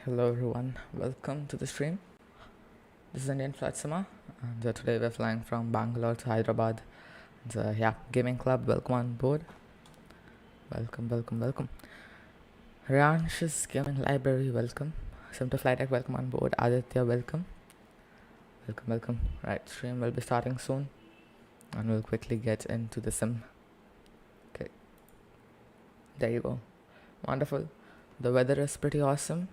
Hello everyone, welcome to the stream. This is Indian Flight Summer, and today we're flying from Bangalore to Hyderabad. Gaming club, welcome on board. Welcome. Ransh's Gaming Library, welcome. Sim2FlightDeck, welcome on board. Aditya, welcome. Right, stream will be starting soon, and we'll quickly get into the sim. Okay, there you go. Wonderful. The weather is pretty awesome.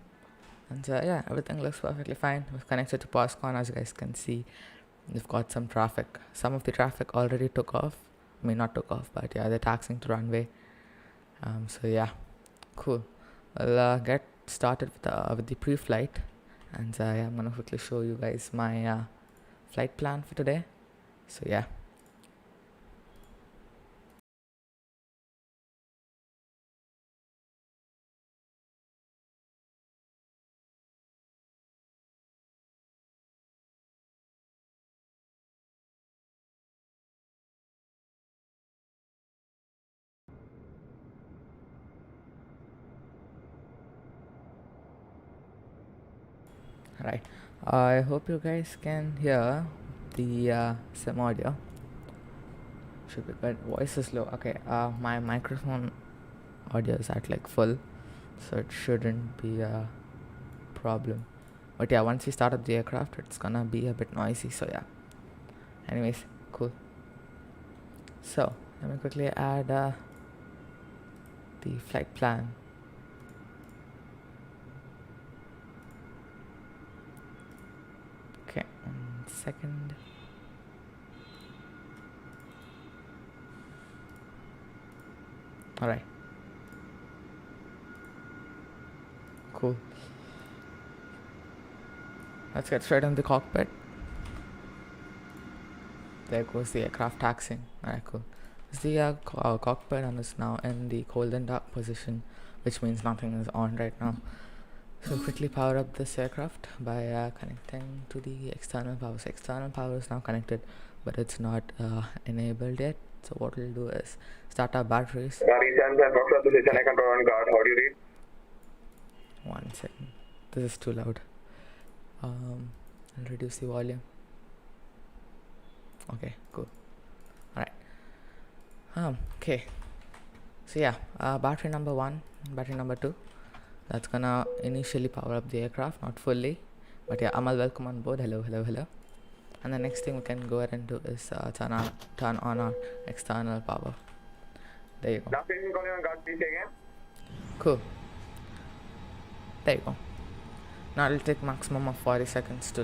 And yeah, everything looks perfectly fine. We've connected to POSCON, as you guys can see. We've got some traffic. Some of the traffic already took off. I mean, not took off, but yeah, they're taxing to runway. So yeah, cool. I'll get started with the pre-flight. And yeah, I'm gonna quickly show you guys my flight plan for today. So yeah. Right. I hope you guys can hear the sim audio. Should be good. Voice is low. Okay. My microphone audio is at like full, so it shouldn't be a problem. But yeah, once we start up the aircraft, it's gonna be a bit noisy. So yeah. Anyways, cool. So let me quickly add the flight plan. Okay, 1 second. All right. Cool. Let's get straight into the cockpit. There goes the aircraft taxiing. Alright, cool. It's the cockpit, and it's now in the cold and dark position, which means nothing is on right now. So quickly power up this aircraft by connecting to the external power. So external power is now connected, but it's not enabled yet. So what we'll do is start our batteries. Position I control on guard. How do you read? 1 second. This is too loud. I'll reduce the volume. Okay, cool. Alright. Okay. So yeah, battery number 1, battery number 2. That's gonna initially power up the aircraft, not fully. But yeah, Amal, welcome on board. Hello. And the next thing we can go ahead and do is turn on our external power. There you go. Last station calling on guard, please again. Cool. There you go. Now it'll take maximum of 40 seconds to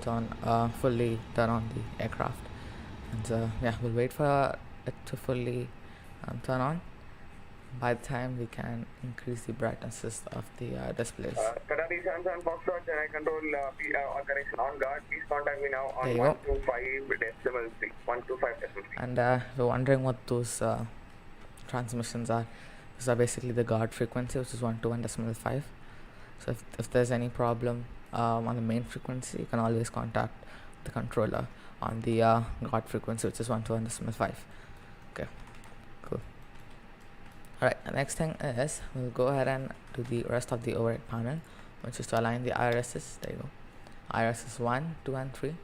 fully turn on the aircraft. And yeah, we'll wait for it to fully turn on. By the time we can increase the brightnesses of the displays. Qatari 77 Foxtrot, and I control connection on guard. Please contact me now on 125.3. 125.3. And we're wondering what those transmissions are. These are basically the guard frequency, which is 121.5. So if there's any problem on the main frequency, you can always contact the controller on the guard frequency, which is 121.5. Okay, cool. Alright, the next thing is we'll go ahead and do the rest of the overhead panel, which is to align the IRSs. There you go. IRSs 1, 2 and 3.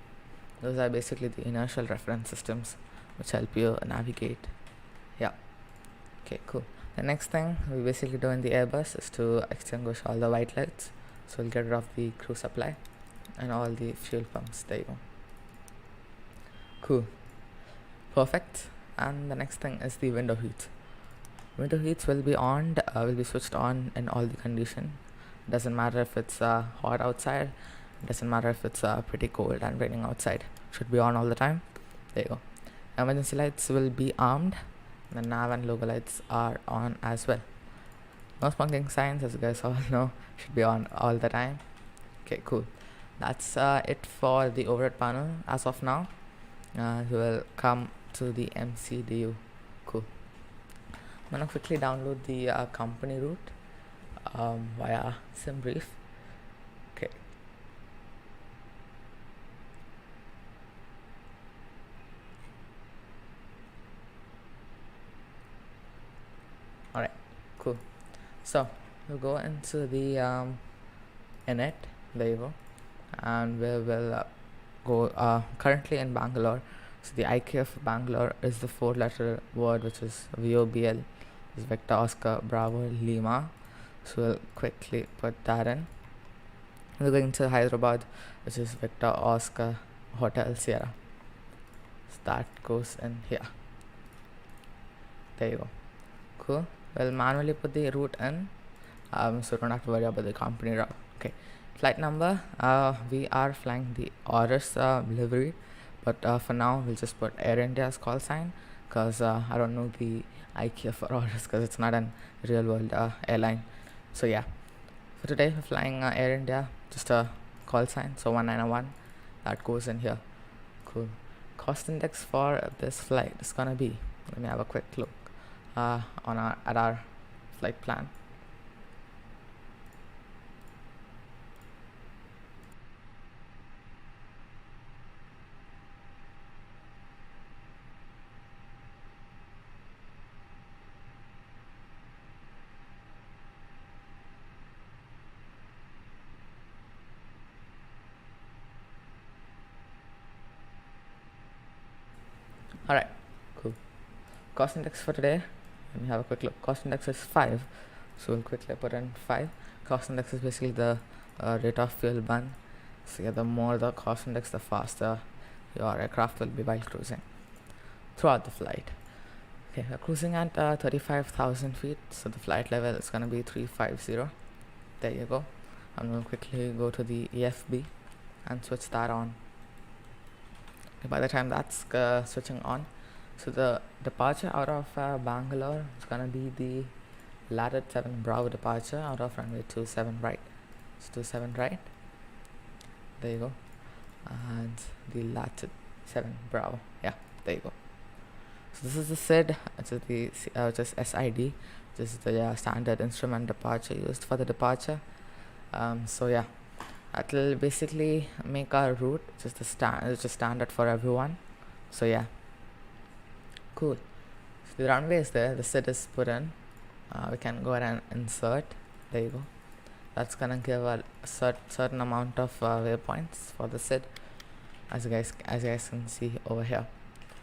Those are basically the inertial reference systems which help you navigate. Yeah. Okay, cool. The next thing we basically do in the Airbus is to extinguish all the white lights. So we'll get rid of the crew supply and all the fuel pumps. There you go. Cool. Perfect. And the next thing is the window heat. Window heats will be switched on in all the condition. Doesn't matter if it's hot outside. Doesn't matter if it's pretty cold and raining outside. Should be on all the time. There you go. Emergency lights will be armed. The nav and logo lights are on as well. No smoking signs, as you guys all know, should be on all the time. Okay, cool. That's it for the overhead panel as of now. We will come to the MCDU. Cool. I'm gonna quickly download the company route via SimBrief. Okay. Alright, cool. So we'll go into the in it. There you go. And we will go currently in Bangalore. So the IK of Bangalore is the 4-letter word, which is VOBL, is Victor Oscar Bravo Lima. So we'll quickly put that in. We're going to Hyderabad, which is Victor Oscar Hotel Sierra. So that goes in here. There you go. Cool. We'll manually put the route in, so don't have to worry about the company route. Okay. Flight number, we are flying the AORUS livery, but for now we'll just put Air India's call sign, because I don't know the IKEA for AORUS, because it's not an real world airline. So yeah, for today we're flying Air India, just a call sign, so 1901, that goes in here. Cool. Cost index for this flight is gonna be, let me have a quick look at our flight plan. Alright, cool. Cost index for today, let me have a quick look. Cost index is 5, so we'll quickly put in 5. Cost index is basically the rate of fuel burn. So yeah, the more the cost index, the faster your aircraft will be while cruising throughout the flight. Okay, we're cruising at 35,000 feet, so the flight level is going to be 350. There you go. I'm going to quickly go to the EFB and switch that on. By the time that's switching on, so the departure out of Bangalore is gonna be the latitude 7 Bravo departure out of runway 27 right. So 27 right. There you go. And the latitude 7 Bravo. Yeah, there you go. So this is the SID, which is the which is SID, which is the standard instrument departure used for the departure. So yeah, that will basically make our route just the standard for everyone. So yeah, cool. So the runway is there, the SID is put in. We can go ahead and insert. There you go. That's gonna give a certain amount of waypoints for the SID, as you guys can see over here.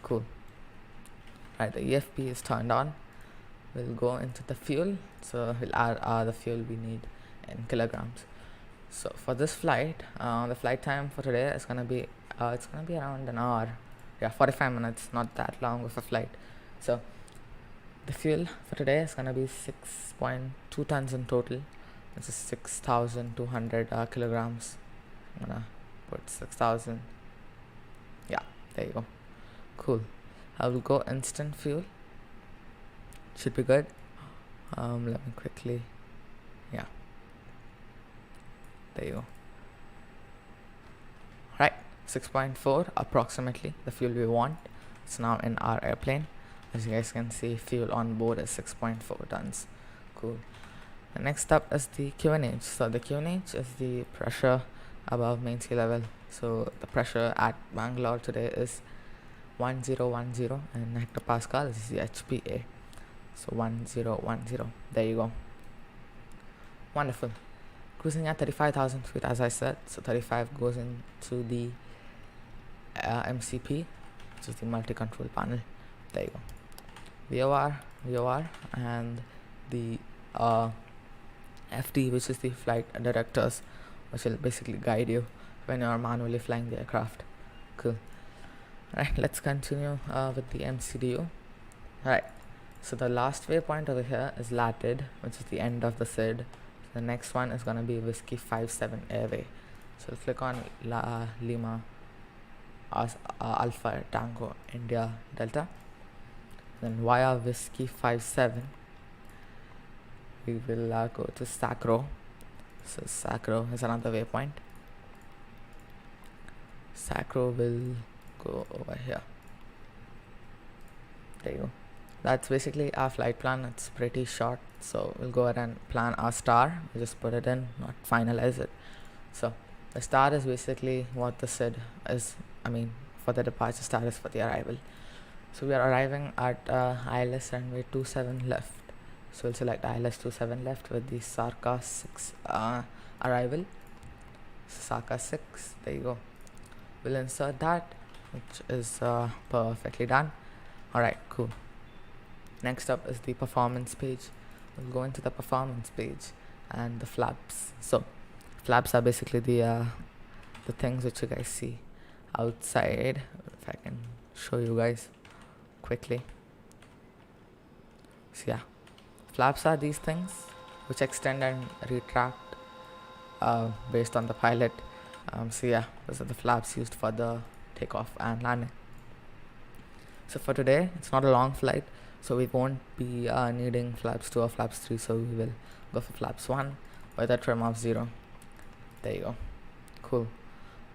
Cool. Right, the EFP is turned on. We'll go into the fuel. So we'll add the fuel we need in kilograms. So for this flight, the flight time for today is gonna be around an hour. Yeah, 45 minutes, not that long of a flight. So the fuel for today is gonna be 6.2 tons in total, which is 6,200 kilograms. I'm gonna put 6,000. Yeah, there you go. Cool. I will go instant fuel. Should be good. Let me quickly. Yeah. There you go. Right, 6.4 approximately the fuel we want. It's now in our airplane. As you guys can see, fuel on board is 6.4 tons. Cool. The next up is the QNH. So the QNH is the pressure above main sea level. So the pressure at Bangalore today is 1010 in hectopascal. This is the HPA. So 1010. There you go. Wonderful. Cruising at 35,000 feet, as I said. So 35 goes into the MCP, which is the multi-control panel. There you go. VOR, and the FD, which is the flight directors, which will basically guide you when you are manually flying the aircraft. Cool. Alright, let's continue with the MCDU. Alright, so the last waypoint over here is latitude, which is the end of the SID. The next one is going to be Whiskey 57 Airway. So we'll click on Lima Alpha Tango India Delta. Then via Whiskey 57, we will go to Sacro. So Sacro is another waypoint. Sacro will go over here. There you go. That's basically our flight plan. It's pretty short, so we'll go ahead and plan our star. We just put it in, not finalize it. So the star is basically what the SID is. For the departure, star is for the arrival. So we are arriving at ILS runway 27 left. So we'll select ILS 27 left with the Sarka 6 arrival. Saka 6. There you go. We'll insert that, which is perfectly done. Alright, cool. Next up is the performance page. We'll go into the performance page and the flaps. So flaps are basically the things which you guys see outside. If I can show you guys quickly. So yeah, flaps are these things which extend and retract based on the pilot. So yeah, those are the flaps used for the takeoff and landing. So for today, it's not a long flight, so we won't be needing flaps 2 or flaps 3, so we will go for flaps 1 with a trim of 0. There you go. Cool.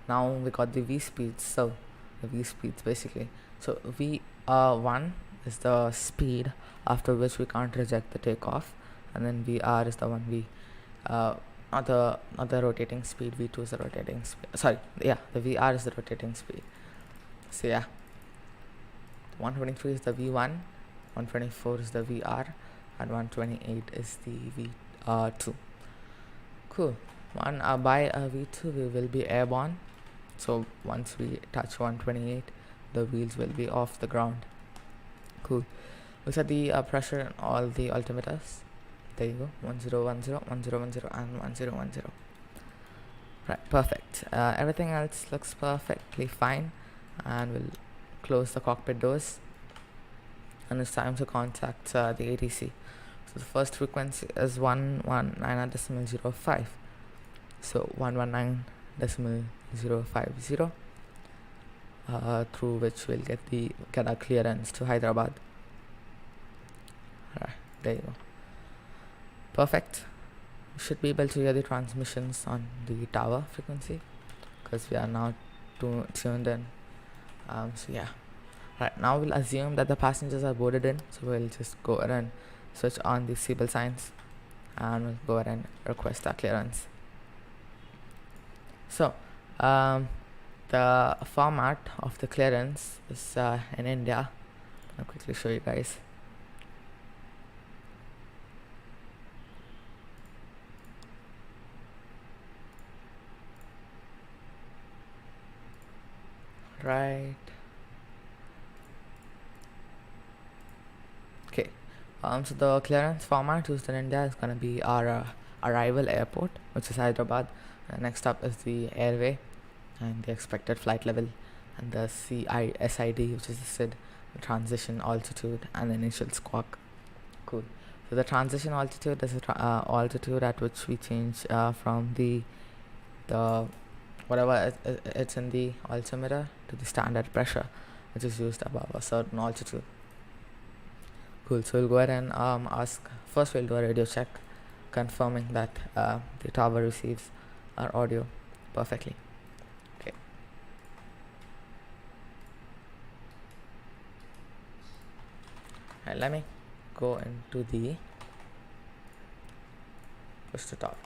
Now we got the V speeds. So the V speeds basically. So V1 is the speed after which we can't reject the takeoff, and then VR is the one we not the rotating speed. V2 is the rotating speed. Sorry, yeah, the VR is the rotating speed. So yeah, 123 is the V1, 124 is the VR, and 128 is the V2. Cool. By V2 we will be airborne. So once we touch 128, the wheels will be off the ground. Cool. We set the pressure in all the altimeters. There you go. 1010, 1010, and 1010. Right, perfect. Everything else looks perfectly fine, and we'll close the cockpit doors. And it's time to contact the ATC. So the first frequency is 119.05. So 119.050, through which we'll get our clearance to Hyderabad. Alright, there you go. Perfect. We should be able to hear the transmissions on the tower frequency because we are now tuned in. So yeah. Right, now we'll assume that the passengers are boarded in, so we'll just go ahead and switch on the seatbelt signs and we'll go ahead and request our clearance. So the format of the clearance is in India. I'll quickly show you guys. Right. Okay. So the clearance format used in India is gonna be our arrival airport, which is Hyderabad. Next up is the airway and the expected flight level, and the SID, which is the SID, the transition altitude, and the initial squawk. Cool. So the transition altitude is the altitude at which we change from the whatever it's in the altimeter to the standard pressure, which is used above a certain altitude. Cool. So we'll go ahead and first we'll do a radio check, confirming that the tower receives our audio perfectly. Okay. Right, let me go into the push to talk.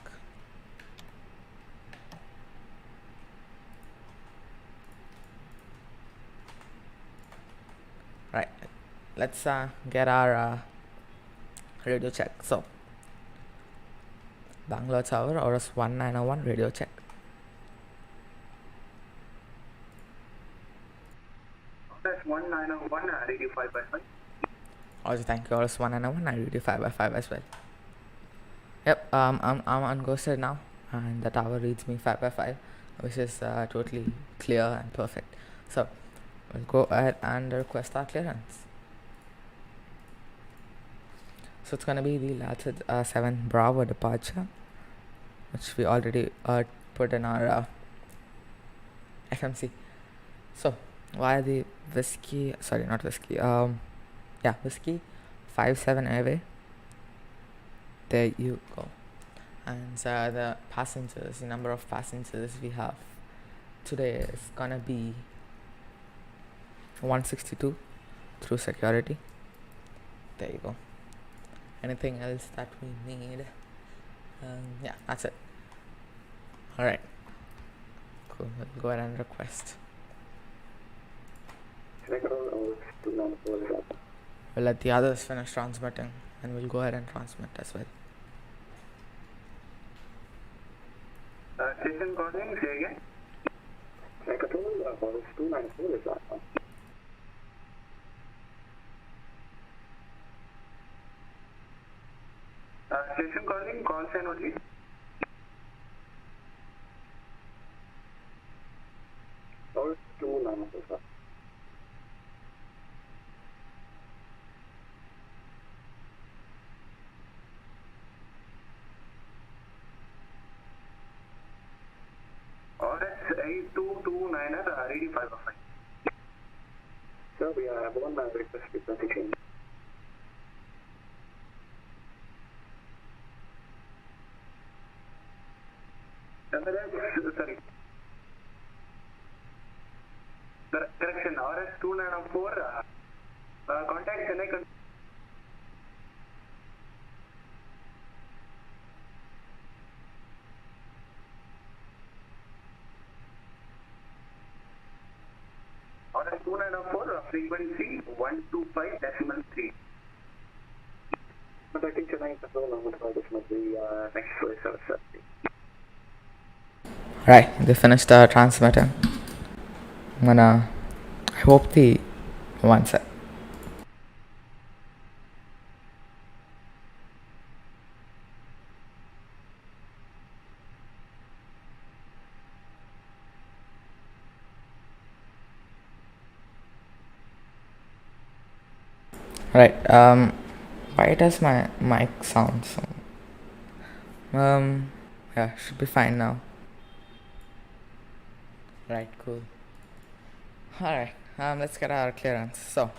Right, let's get our radio check. So Bangalore Tower, AORUS 1901, radio check. That's 1901, radio 5x5. Also, thank you, AORUS 1901, I read you 5x5 as well. Yep, I'm unghosted now, and the tower reads me 5x5, which is totally clear and perfect. So we'll go ahead and request our clearance. So it's gonna be the Latitude 7 Bravo departure, which we already put in our FMC. So via the Whiskey 57 airway. There you go. And the passengers, the number of passengers we have today is gonna be 162 through security. There you go. Anything else that we need? Yeah, that's it. Alright, cool. We'll go ahead and request. We'll let the others finish transmitting, and we'll go ahead and transmit as well. Station calling, say again. I control AORUS 294 is that one. Station calling, call sign only. AORUS 294 sir. AORUS 8229 ready 505. Sir, we have one request frequency change. Sorry. Correction, AORUS 294 contact Chennai. AORUS 294 frequency 125.3. Contacting Chennai control number for this must be next service. Right, they finished transmitting. I hope the one sec. Right, why does my mic sound so? Yeah, should be fine now. Right, cool. Alright, let's get our clearance. So,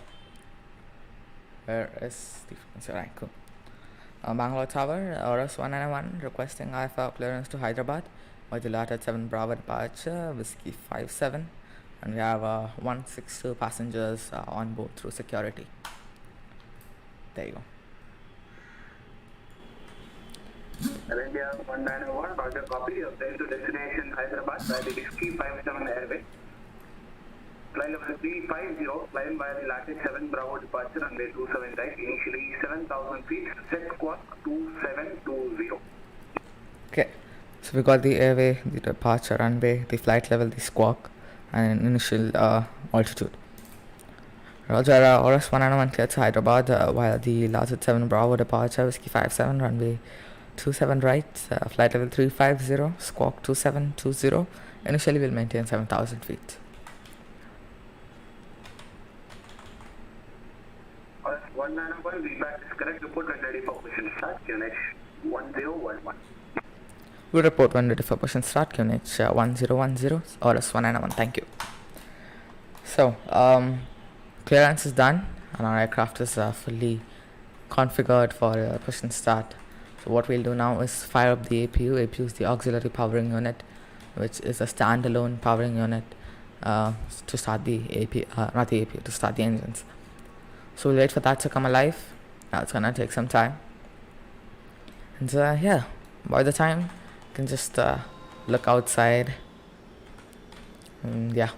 where is the frequency? Alright, cool. Bangalore Tower, AORUS 191 requesting IFR clearance to Hyderabad with the United 7 Bravo departure, Whiskey 57, and we have 162 passengers on board through security. There you go. India 191, roger copy. Plane to destination Hyderabad by the Whiskey 57 airway. Flight level 350, flying by the latitude 7 Bravo departure runway 27 right. Initially 7,000 feet, set squawk 2720. Okay, so we got the airway, the departure runway, the flight level, the squawk, and initial altitude. Roger, AORUS 191 cleared to Hyderabad via the latitude 7 Bravo departure, Whiskey 57, runway 27 right, flight level 350, squawk 2720. Initially we'll maintain 7,000 feet. AORUS 191, feedback is correct. Report when ready for position start. QNH 1011. We'll report when ready for position start. QNH 1010. AORUS 191. Thank you. So, clearance is done and our aircraft is fully configured for position start. So what we'll do now is fire up the APU. APU is the auxiliary powering unit, which is a standalone powering unit to start the not the APU, to start the engines. So we'll wait for that to come alive. It's gonna take some time. And yeah, by the time you can just look outside. And yeah,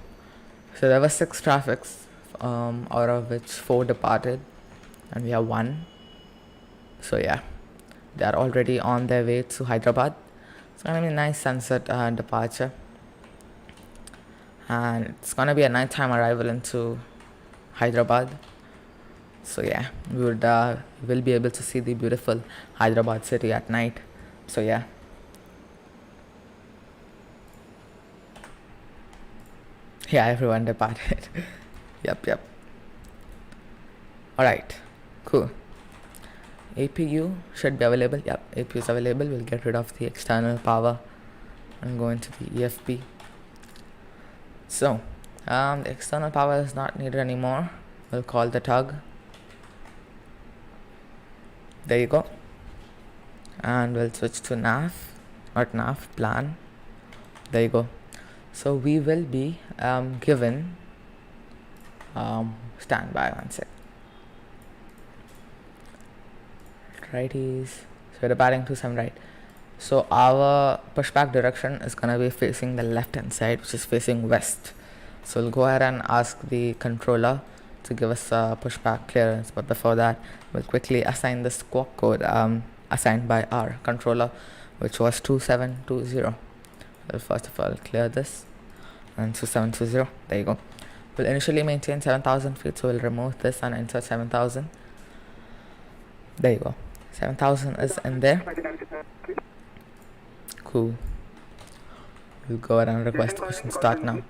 so there were 6 traffics, out of which 4 departed, and we have 1. So yeah, they are already on their way to Hyderabad. It's gonna be a nice sunset departure, and it's gonna be a nighttime arrival into Hyderabad. So yeah, we will be able to see the beautiful Hyderabad city at night. So yeah, everyone departed. Yep. Alright, cool. APU should be available. Yep, APU is available. We'll get rid of the external power and go into the EFP. So the external power is not needed anymore. We'll call the tug. There you go. And we'll switch to plan. There you go. So we will be given standby, one sec. Righties. So we're departing to some right. So our pushback direction is gonna be facing the left hand side, which is facing west. So we'll go ahead and ask the controller to give us a pushback clearance, but before that we'll quickly assign the squawk code assigned by our controller, which was 2720. We'll first of all clear this, and so 720, there you go. We'll initially maintain 7,000 feet, so we'll remove this and insert 7,000. There you go, 7,000 is in there. Cool. We'll go ahead and request pushing start now.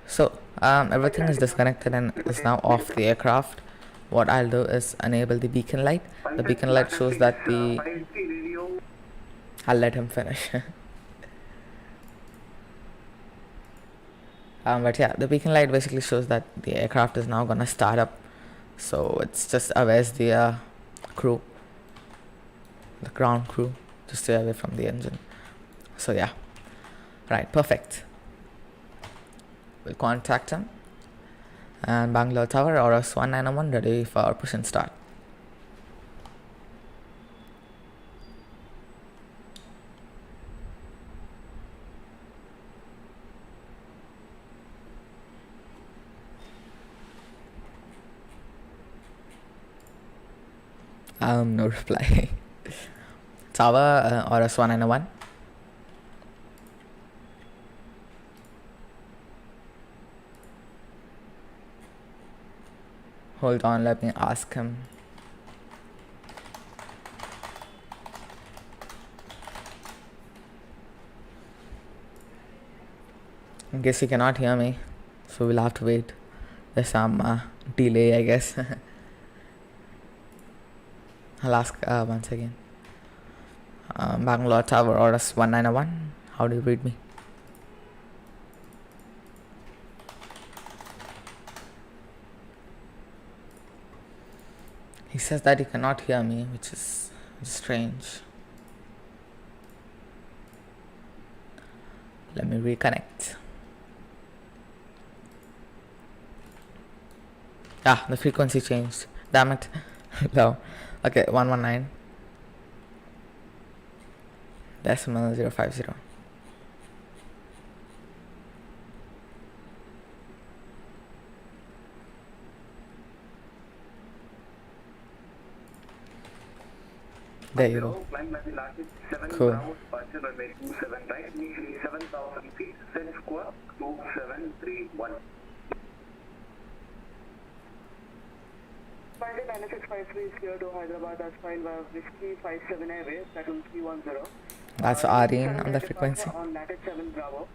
So everything is disconnected and is now off the aircraft. What I'll do is enable the beacon light. The beacon light shows that the... I'll let him finish. But yeah, the beacon light basically shows that the aircraft is now gonna start up. So it's just awares the crew, the ground crew, to stay away from the engine. So yeah, right, perfect. We'll contact him. And Bangalore Tower, AORUS 1901, ready for push and start. No reply. Tower, AORUS 1901. Hold on, let me ask him. In case he cannot hear me, so we'll have to wait. There's some delay, I guess. I'll ask once again. Bangalore Tower, AORUS 1901. How do you read me? He says that he cannot hear me, which is strange. Let me reconnect. Ah, the frequency changed. Damn it. No. Okay, 119. Decimal 050. There you go. Cool. Initially 7,000 feet, set square 2731. Pilot 9653 is clear to Hyderabad as filed by Whiskey 57 Airways, Platoon 310. That's Aryan on the frequency. On latitude 7 Bravo.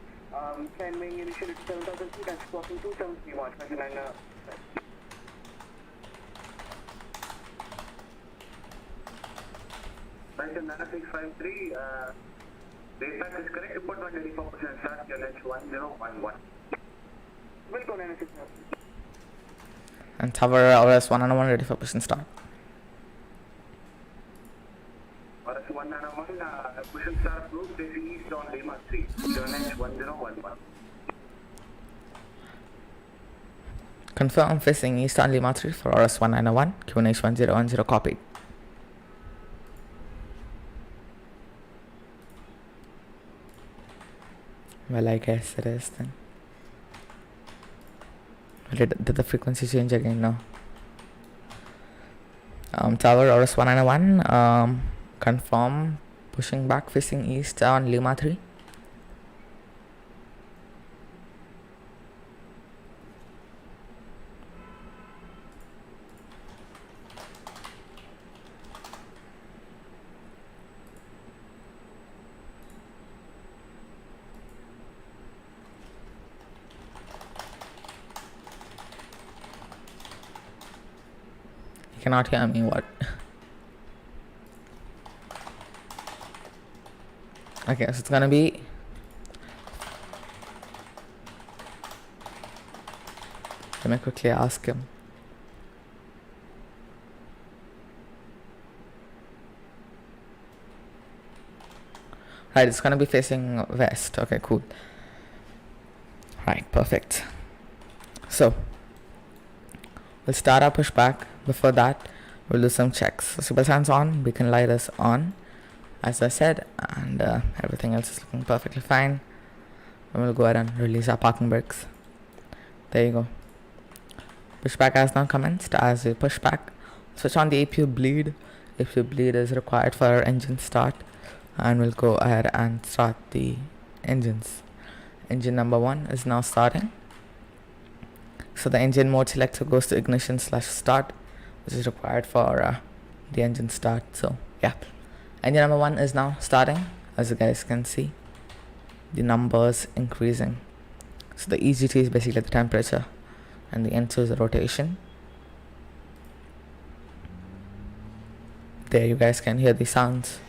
Climbing initially to 7,000 feet and squawking 2731. 29. Pilot 9653, baseline is correct. Report 184% start, unit 1011. Will go 9653. And Tower, AORUS 101, ready for push and start. AORUS 101, push and start approved, facing east on Lima 3, unit 1011. Confirm facing east on Lima 3 for AORUS 1901, QNH 1010, copied. Well, I guess it is then. Did the frequency change again? No. Tower, AORUS 191, confirm pushing back facing east on Lima 3. Cannot hear me, what? Okay, so it's gonna be let me quickly ask him. Right, it's gonna be facing west. Okay, cool. Right, perfect. So we'll start our pushback. Before that, we'll do some checks. So super signs on, beacon light is on, as I said, and everything else is looking perfectly fine. And we'll go ahead and release our parking brakes. There you go. Pushback has now commenced. As we push back, switch on the APU bleed. APU bleed is required for our engine start, and we'll go ahead and start the engines. Engine number 1 is now starting. So the engine mode selector goes to ignition/start, which is required for the engine start. So yeah, engine number 1 is now starting. As you guys can see, the numbers increasing. So the EGT is basically the temperature, and the N2 is the rotation. There you guys can hear the sounds.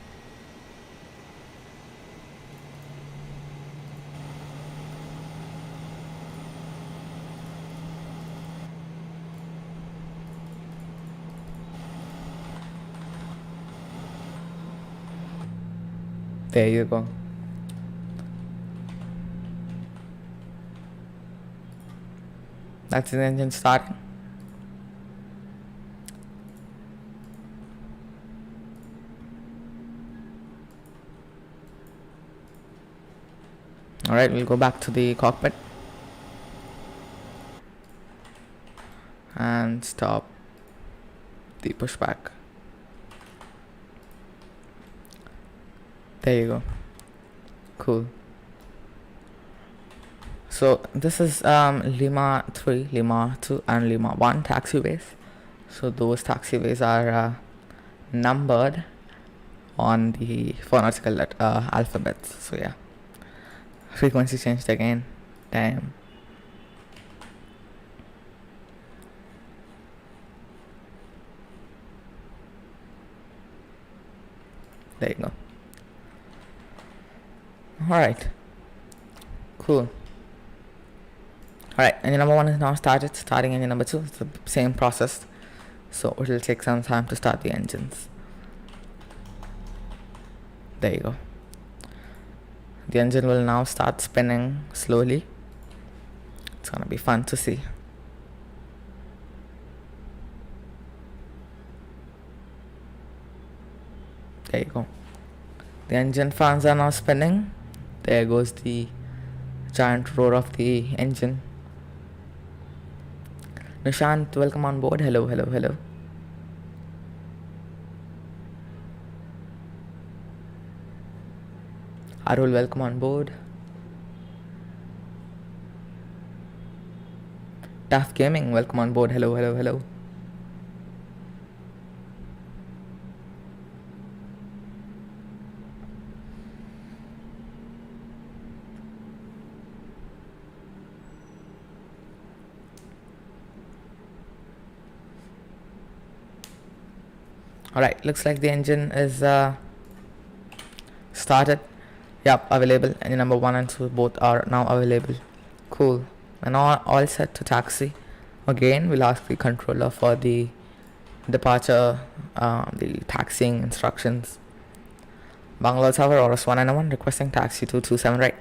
There you go. That's the engine starting. Alright, we'll go back to the cockpit and stop the pushback. There you go. Cool. So this is Lima 3, Lima 2 and Lima 1 taxiways. So those taxiways are numbered on the phonological alphabets. So yeah, frequency changed again. Damn. There you go. Alright, cool. Alright, engine number 1 is now started. Starting engine number 2, it's the same process, so it will take some time to start the engines. There you go. The engine will now start spinning slowly. It's gonna be fun to see. There you go. The engine fans are now spinning. There goes the giant roar of the engine. Nishant, welcome on board. Hello, hello, hello. Arul, welcome on board. Tough Gaming, welcome on board. Hello, hello, hello. Alright, looks like the engine is started. Yep, available. Engine number 1 and 2 both are now available. Cool. And all set to taxi. Again, we'll ask the controller for the departure, the taxiing instructions. Bangalore Tower, AORUS 191, requesting taxi 227 right.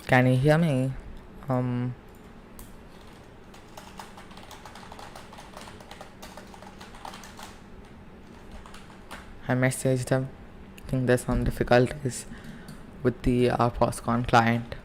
Can you hear me? I messaged him. I think there's some difficulties with the POSCON client.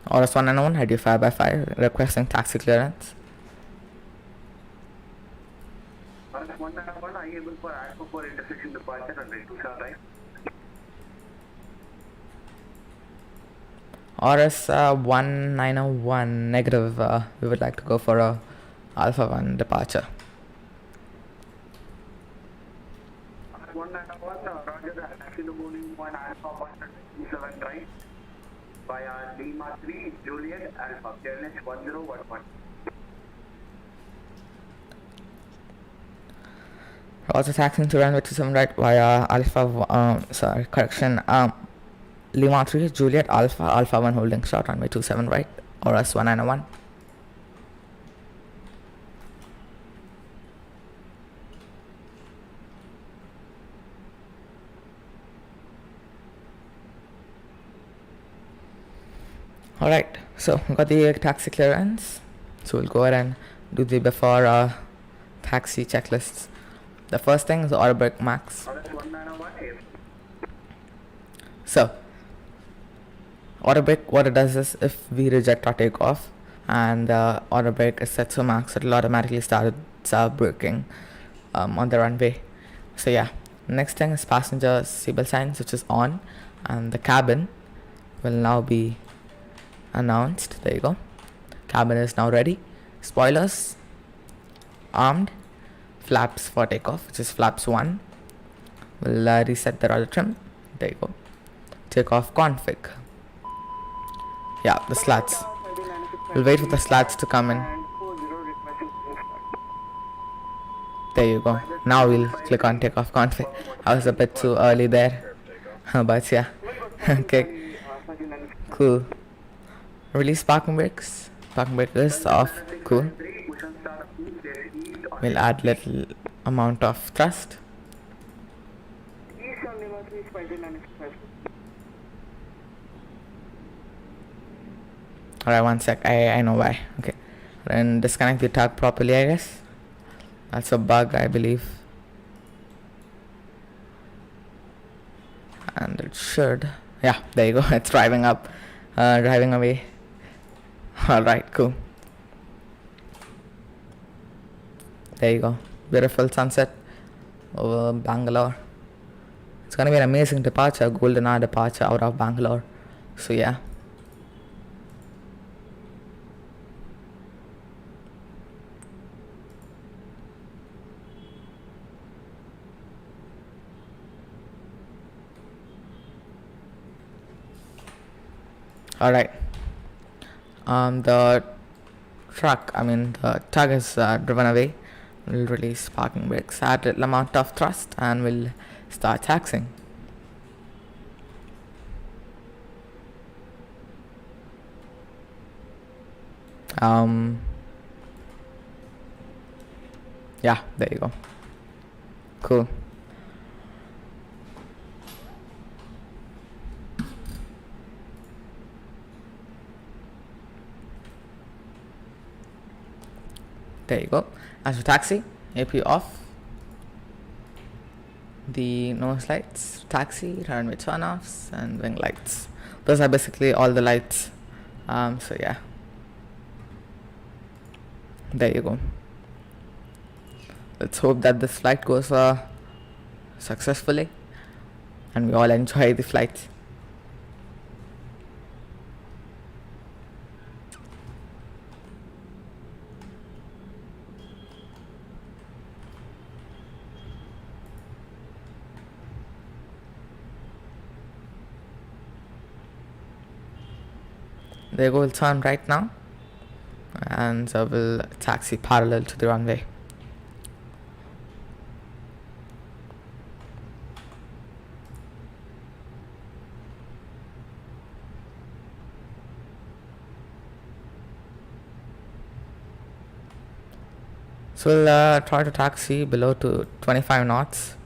AORUS 191, ID 5x5, requesting taxi clearance. AORUS 191, are you able for Alpha 4 intersection departure on 27 right? AORUS 1901, negative. We would like to go for a Alpha 1 departure. AORUS 191, roger that. Taxi to boarding point Alpha 1 27 right. Via Lima 3, Juliet, Alpha, clearance 1011. Also taxing to runway 27 right via Alpha, correction, Lima 3, Juliet, Alpha, Alpha 1 holding short runway 27 right, AORUS 191. Alright, so we got the taxi clearance. So we'll go ahead and do the before taxi checklists. The first thing is auto brake max. AORUS 1901 is So auto brake, what it does is if we reject our takeoff and auto brake is set to max, it'll automatically start braking on the runway. So yeah, next thing is passenger seatbelt signs, which is on, and the cabin will now be announced. There you go. Cabin is now ready. Spoilers armed. Flaps for takeoff, which is flaps 1. We'll reset the rudder trim. There you go. Takeoff config. Yeah, the slats. We'll wait for the slats to come in. There you go. Now we'll click on takeoff config. I was a bit too early there. But yeah. Okay. Cool. Release parking brakes. Parking brake is off. Cool. We'll add little amount of thrust. Alright, one sec. I know why. Okay. Then disconnect the tug properly, I guess. That's a bug, I believe. And it should. Yeah, there you go. It's driving up. Driving away. Alright, cool. There you go. Beautiful sunset over Bangalore. It's gonna be an amazing departure, golden hour departure out of Bangalore. So yeah. Alright. The tug is driven away. We'll release parking brakes, add a amount of thrust, and we'll start taxiing. Yeah, there you go. Cool. There you go. As for taxi, AP off. The nose lights, taxi, runway turn-offs, and wing lights. Those are basically all the lights. So yeah. There you go. Let's hope that this flight goes successfully and we all enjoy the flight. There you go, we'll turn right now and we'll taxi parallel to the runway. So we'll try to taxi below to 25 knots.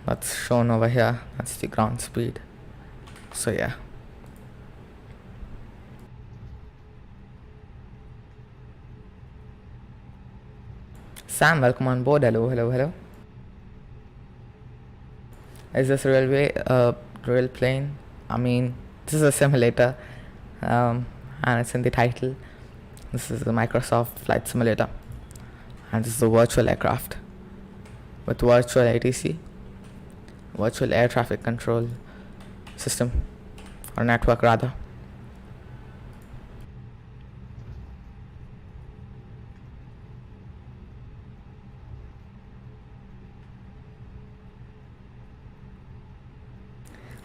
That's shown over here. That's the ground speed. So yeah. Sam, welcome on board. Hello. Is this railway real plane? I mean, this is a simulator, and it's in the title. This is the Microsoft Flight Simulator, and this is a virtual aircraft with virtual ATC, virtual air traffic control system, or network rather.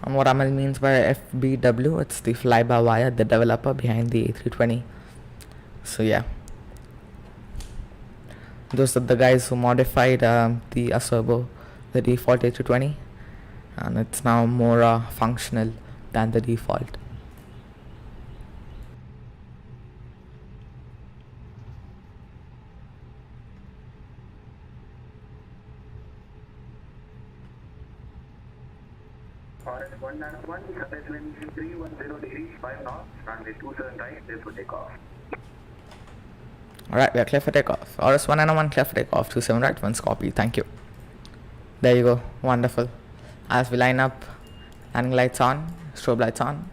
And what Amal means by FBW, it's the fly-by-wire, the developer behind the A320. So yeah, those are the guys who modified the Acerbo, the default A320, and it's now more functional than the default. AORUS 191, surface wind 310 degrees, 5 knots, runway 27 right, clear for takeoff. Alright, we are clear for takeoff. AORUS 191 clear for takeoff. 27 right, 1 copy. Thank you. There you go. Wonderful. As we line up, landing lights on, strobe lights on,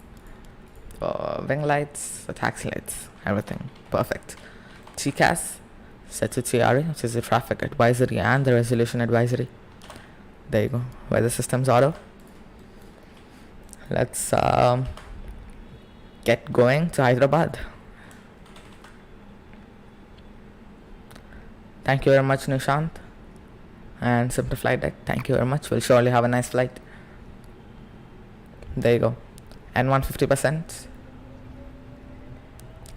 wing lights, taxi lights, everything. Perfect. TCAS set to TRA, which is the traffic advisory and the resolution advisory. There you go. Weather systems auto. Let's get going to Hyderabad. Thank you very much, Nishant and Sim2FlightDeck. Thank you very much. We'll surely have a nice flight. There you go. N1 50%.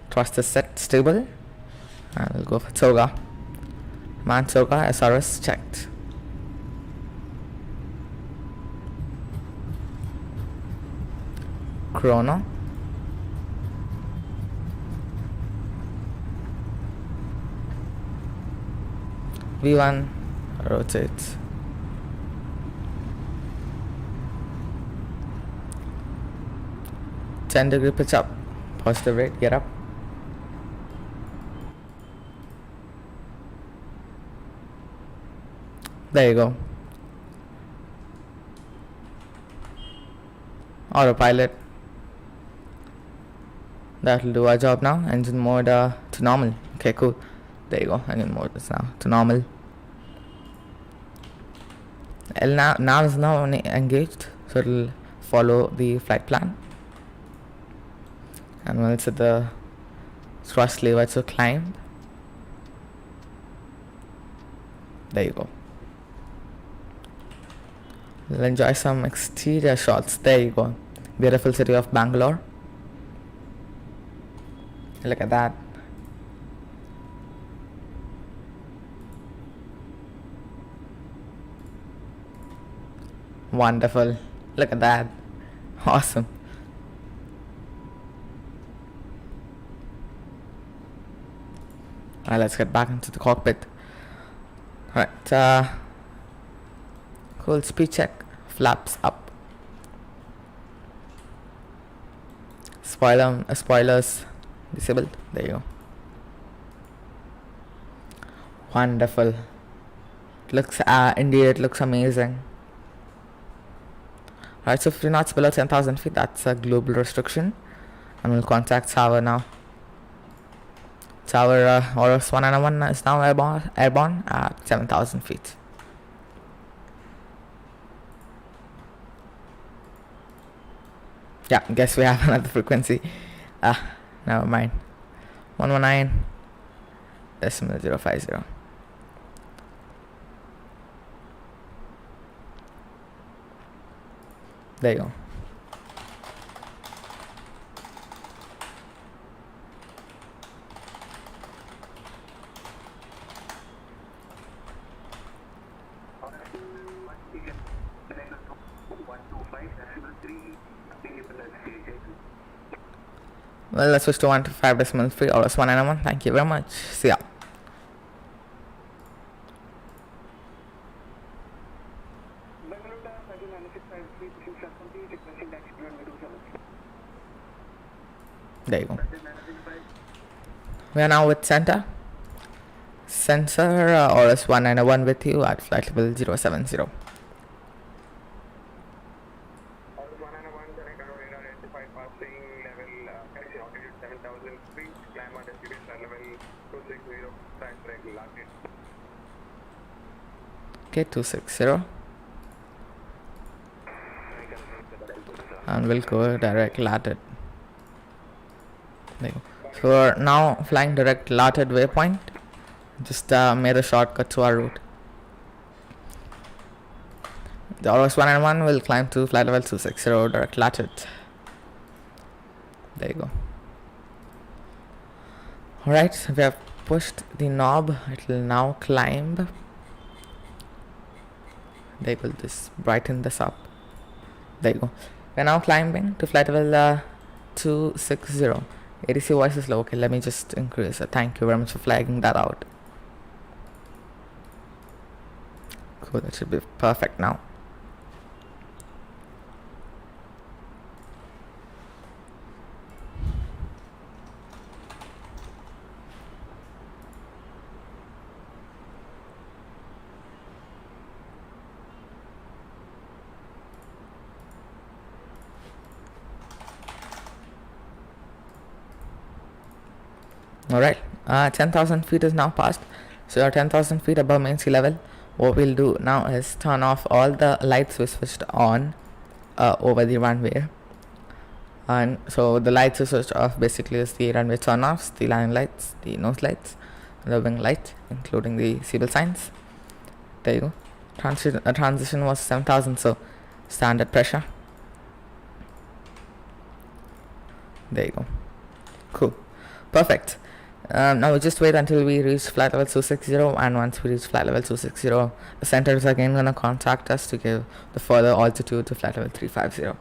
Thrust is set stable. And we'll go for Toga. Man Toga, SRS checked. Chrono. V1 rotate. -10 degree pitch up. Positive rate, get up. There you go. Autopilot. That'll do our job now. Engine mode to normal. Okay, cool. There you go. Engine mode is now to normal. Nav is now engaged, so it'll follow the flight plan. And we'll set the thrust lever to climb. There you go. We'll enjoy some exterior shots. There you go. Beautiful city of Bangalore. Look at that. Wonderful. Look at that. Awesome. Alright, let's get back into the cockpit. Alright, cool. Speed check. Flaps up. Spoilers disabled. There you go. Wonderful. Looks indeed, it looks amazing. Alright, so 50 knots below 10,000 feet. That's a global restriction. And we'll contact Tower now. Tower AORUS 191 is now airborne at 7,000 feet. Yeah, guess we have another frequency. Never mind. 119.050. There you go. Well, let's switch to 125.3 AORUS 191. Thank you very much. See ya. There you go. We are now with Sensor AORUS 191 with you at flight level 070. Okay, 260. And we'll go direct latitude. There you go. So we're now flying direct latitude waypoint. Just made a shortcut to our route. The AORUS 191 will climb to flight level 260 direct latitude. There you go. Alright, we have pushed the knob. It will now climb. They will just brighten this up. There you go. We are now climbing to flight level 260. ADC voice is low. Okay, let me just increase it. Thank you very much for flagging that out. Cool, that should be perfect now. Alright, 10,000 feet is now passed. So you're 10,000 feet above main sea level. What we'll do now is turn off all the lights we switched on over the runway. And so the lights we switched off basically is the runway turn offs, the line lights, the nose lights, the wing light, including the seatbelt signs. There you go. Transition was 7,000, so standard pressure. There you go. Cool. Perfect. Now we just wait until we reach flight level 260, and once we reach flight level 260, the center is again gonna contact us to give the further altitude to flight level 350.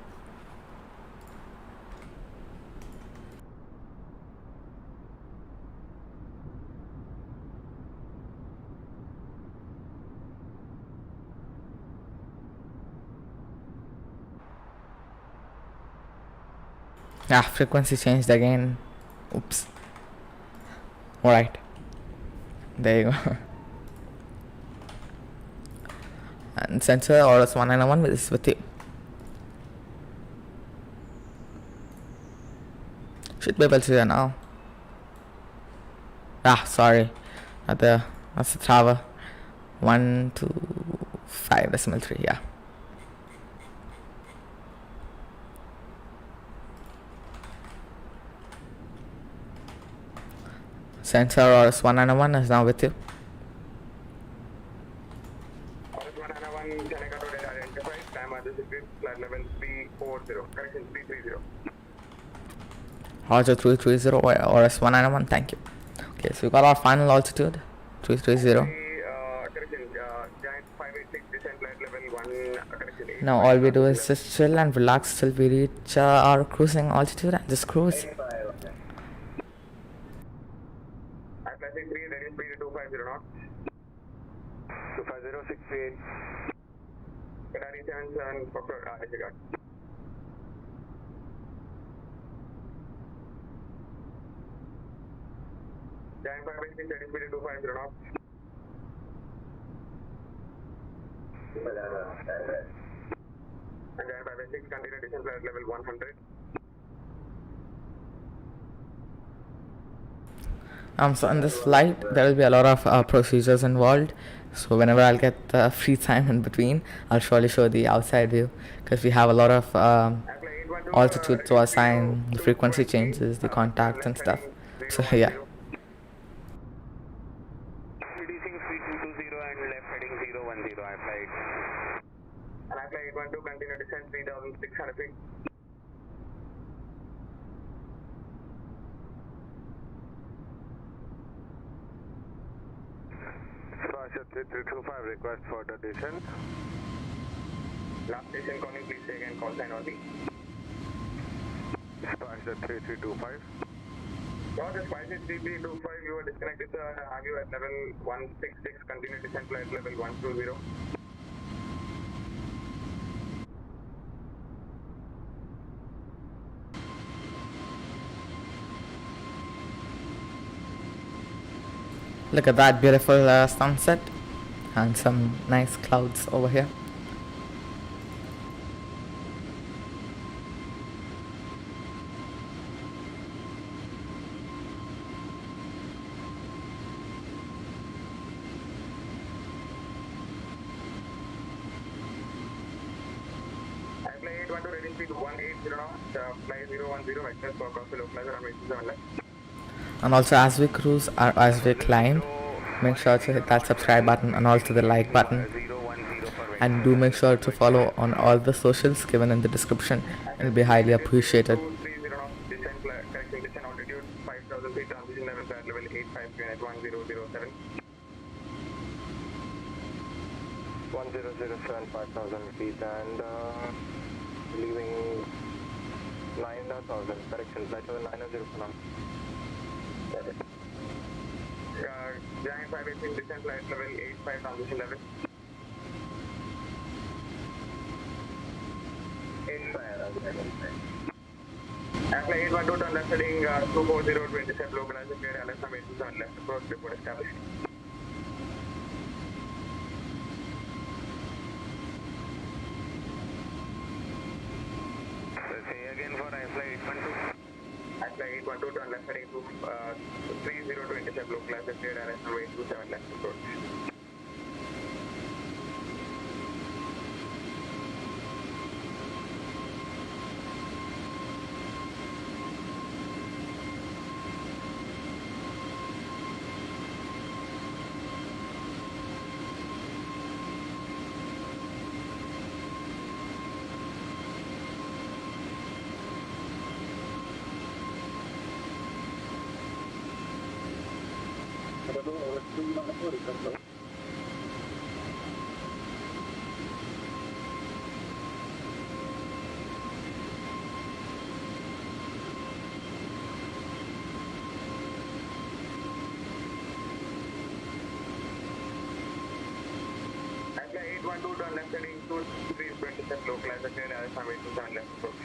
Frequency changed again. Oops. Alright. There you go. And sensor AORUS 191 is with you. Should be able to hear now. Sorry. That's the tower. 125.3, yeah. Sensor AORUS 191 is now with you. AORUS 191, Seneca Road identified. Time at the flight level 340, correction 330. Roger 330, AORUS 191, thank you. Okay, so we got our final altitude, 330. Giant 586 descent flight level 1, correction 8. Now all we do is just chill and relax till we reach our cruising altitude and just cruise. Classic 3, ready speed 250 knots. 250, 638. Qatari 77, Foxtrot, disregard. Giant 586, ready speed 250 knots. And Giant 586, continue descent flight level 100. So in this flight there will be a lot of procedures involved, so whenever I'll get free time in between, I'll surely show the outside view, because we have a lot of altitude to assign, the frequency changes, the contacts and stuff. So yeah. Reducing speed 220 and left heading 010, I flight. And I flight 812, continue descent 3600 feet. Sparship 3325, request for the descent. Last station calling, please say again, call sign only. Sparship 3325. Roger, Sparship 3325, you are disconnected, sir. I have you at level 166, continue descent flight level 120. Look at that beautiful sunset and some nice clouds over here. I fly 812, ready speed 180 knots, fly 010, vectors for cross the localizer on 87 left. And also as we cruise or as we climb, make sure to hit that subscribe button and also the like button, and do make sure to follow on all the socials given in the description. It'll be highly appreciated. 230 knots, descent, correction descent altitude 5000 feet, transition level flight level 85 unit 1007. 1007, 5000 feet and leaving 9000, correction, flight level 900 for now. Giant 586 descent flight level 85 transition level. 85. Apply 812 turn left heading 240 27 localizer clear LS from 87 left approach report established. Say again for I fly 812. I fly 812 turn left heading 3 27 low class cleared RS runway 27 left approach. Apply 812 turn left heading 2327 low class cleared RS runway 27 left approach.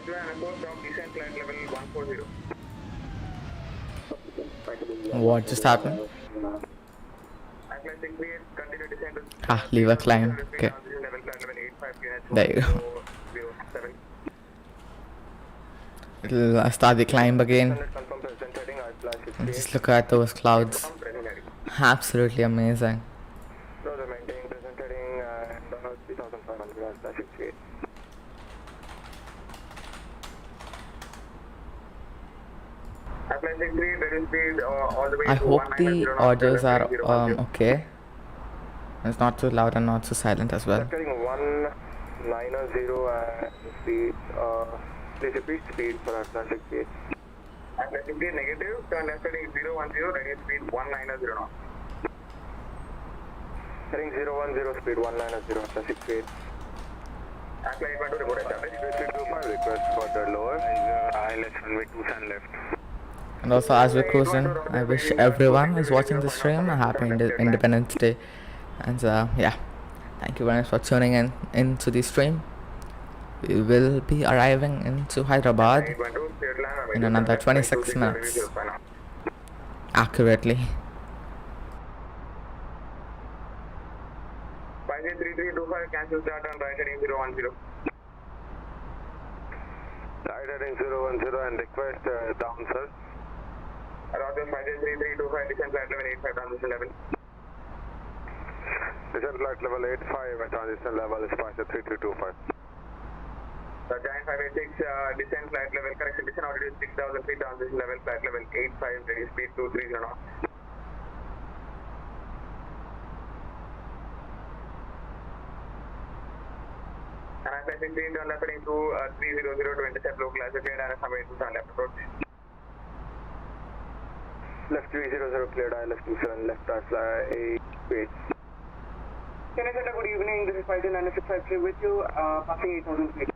And approach from descent flight level 140. What just happened? Apply 68, continue descent to Leave a climb. Okay. level flight level 85 units. There you go. 07. It'll start the climb again. Confirm present heading, I And just look at those clouds. Absolutely amazing. So the maintain present heading and 3500 I 68. Apply 63, ready speed all the way I to hope the 190 orders are 3010. okay. It's not too loud and not too silent as well. Getting 190 and speed, please repeat speed for our 68. Apply 68 negative, turn left heading 010, ready speed 190 knots. Heading 010, speed 190 after 68. Apply 812 report established. 2325 request for the lower, ILS runway 27 left. And also, as we're cruising, I wish everyone who's watching the stream a happy Independence Day. And yeah, thank you very much for tuning into the stream. We will be arriving into Hyderabad in another 26 minutes. Accurately. 53325 cancel start on right heading 010. Right heading 010 and request down sir. Roger 53325 descent flight level 85 transition level. Descent flight level 85 and transition level is 53325. Giant 586 descent flight level correction descent altitude 6000 feet transition level flight level 85 ready speed 230 knots. And I said 16 turn left heading to 300 to intercept low class cleared and runway 27 left approach. Left 300 cleared ILS 27 left fly 8. Chennai Center, good evening. This is 59653 with you, passing 8000 feet.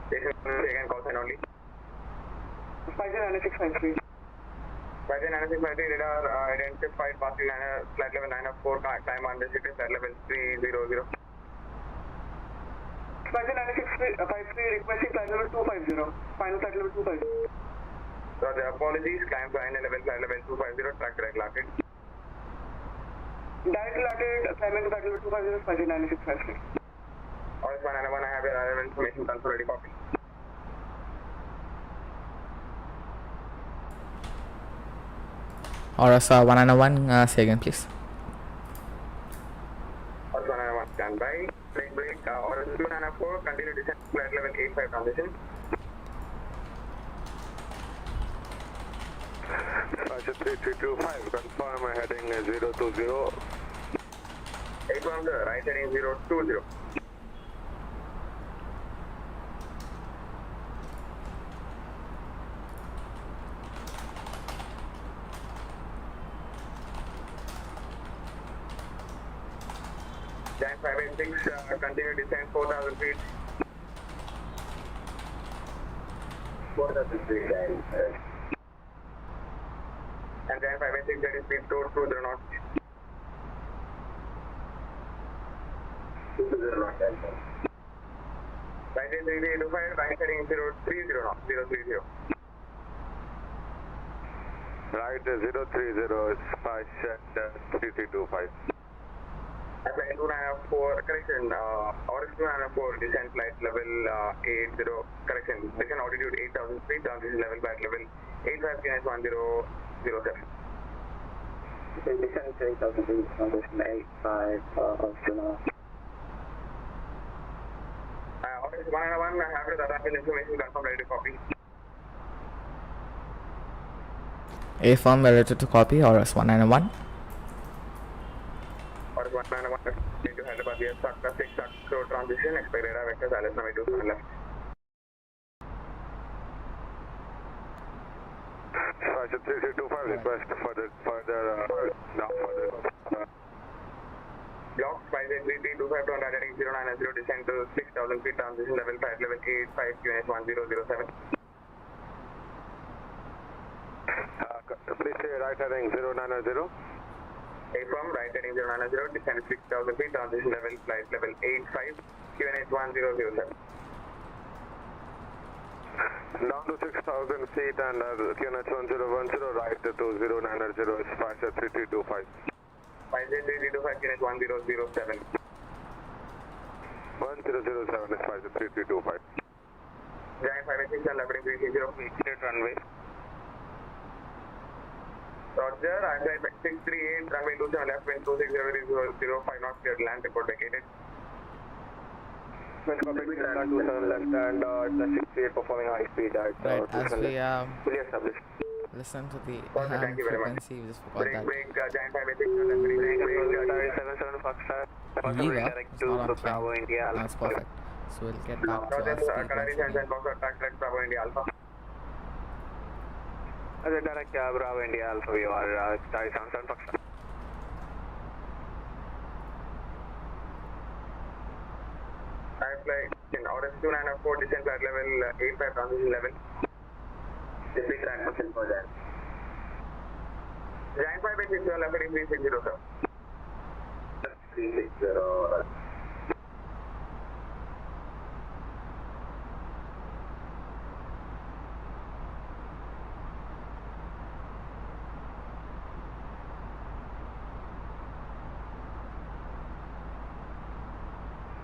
Station again, call sign only. 59653. 59653 radar identified passing flight level 904, climb on the city, flight level 300. 59653 requesting flight level 250, final flight level 250. Roger, apologies, climb to final level flight level 250, track direct locked. Direct locked, climbing to flight level 250, 59653. AORUS 191, I have your arrival information, confirm ready copy. AORUS 191, say again please. AORUS 191, stand by. Break, AORUS 294, continue descent, flight level 85 transition. 53325, confirm heading 020. 810, right heading 020. Giant 586, continue descent 4000 feet. 4000 feet, and Giant 586, that is speed 220 knots. 220 knots, right heading 3325, right heading 030 knots, 030. Right 030 is 5 set 3325. Flight 294, correction, AORUS 294, descent flight level 80, correction, descent altitude 8,000 feet, transition level flight level 85 QNH 1007. Descent 8,000 feet, transition 85, AORUS 191, I have the attached information, confirm ready to copy. A firm related to copy, AORUS 191. AORUS 191, into Hyderabad, yes, Sakta 6, Sakta transition, expect radar vectors, Alice number 27 left. Station 3325, request further, Block 583325 to under heading 090, descend to 6,000 feet, transition level flight level 85 QNH 1007. Please say right heading 090. From right heading 090, descend 6,000 feet, transition level flight level 85 QNH 1007. Down to 6,000 feet and QNH 1010, right to 090 is 53325. 53325 QNH 1007. 1007 is 53325. Giant 586 and left heading 360, straight runway. Roger, I said 638, runway 27 left, wind 260, 5 knots, cleared, land report vacated. Wind copy, 27 left and the 68 performing high speed at Right, as we fully established. listen to the Okay, thank you very much. frequency, we just forgot that. Break, Giant 586 and left heading 360. 77 Foxtrot. Lever, it's not on Bravo time. India. That's perfect. So we'll get back to Roger, our speed Canary once Sands again. and Box attack track Bravo India Alpha. As a direct Bravo India Alpha, we are 77 Foxtrot. I flight in AORUS 294, descent flight level 85, transition level. Repeat track position for that. Giant 586 left heading 360, sir. 360.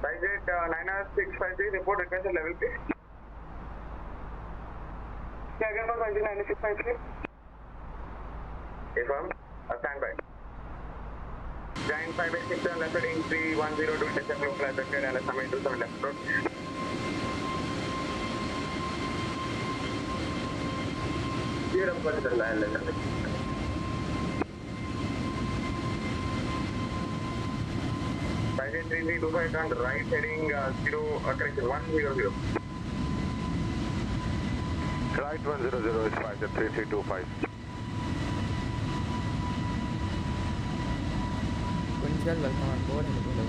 Budget 90653, report request level please. Yeah, again for 9653. Affirm, stand by. Giant 586 left heading 310 to intercept local flight vector and summit 27 left approach. Clear up for the line level. Budget 3325 turn right heading 100. Right 100 is 53325. Kunjal, welcome on board. Hello.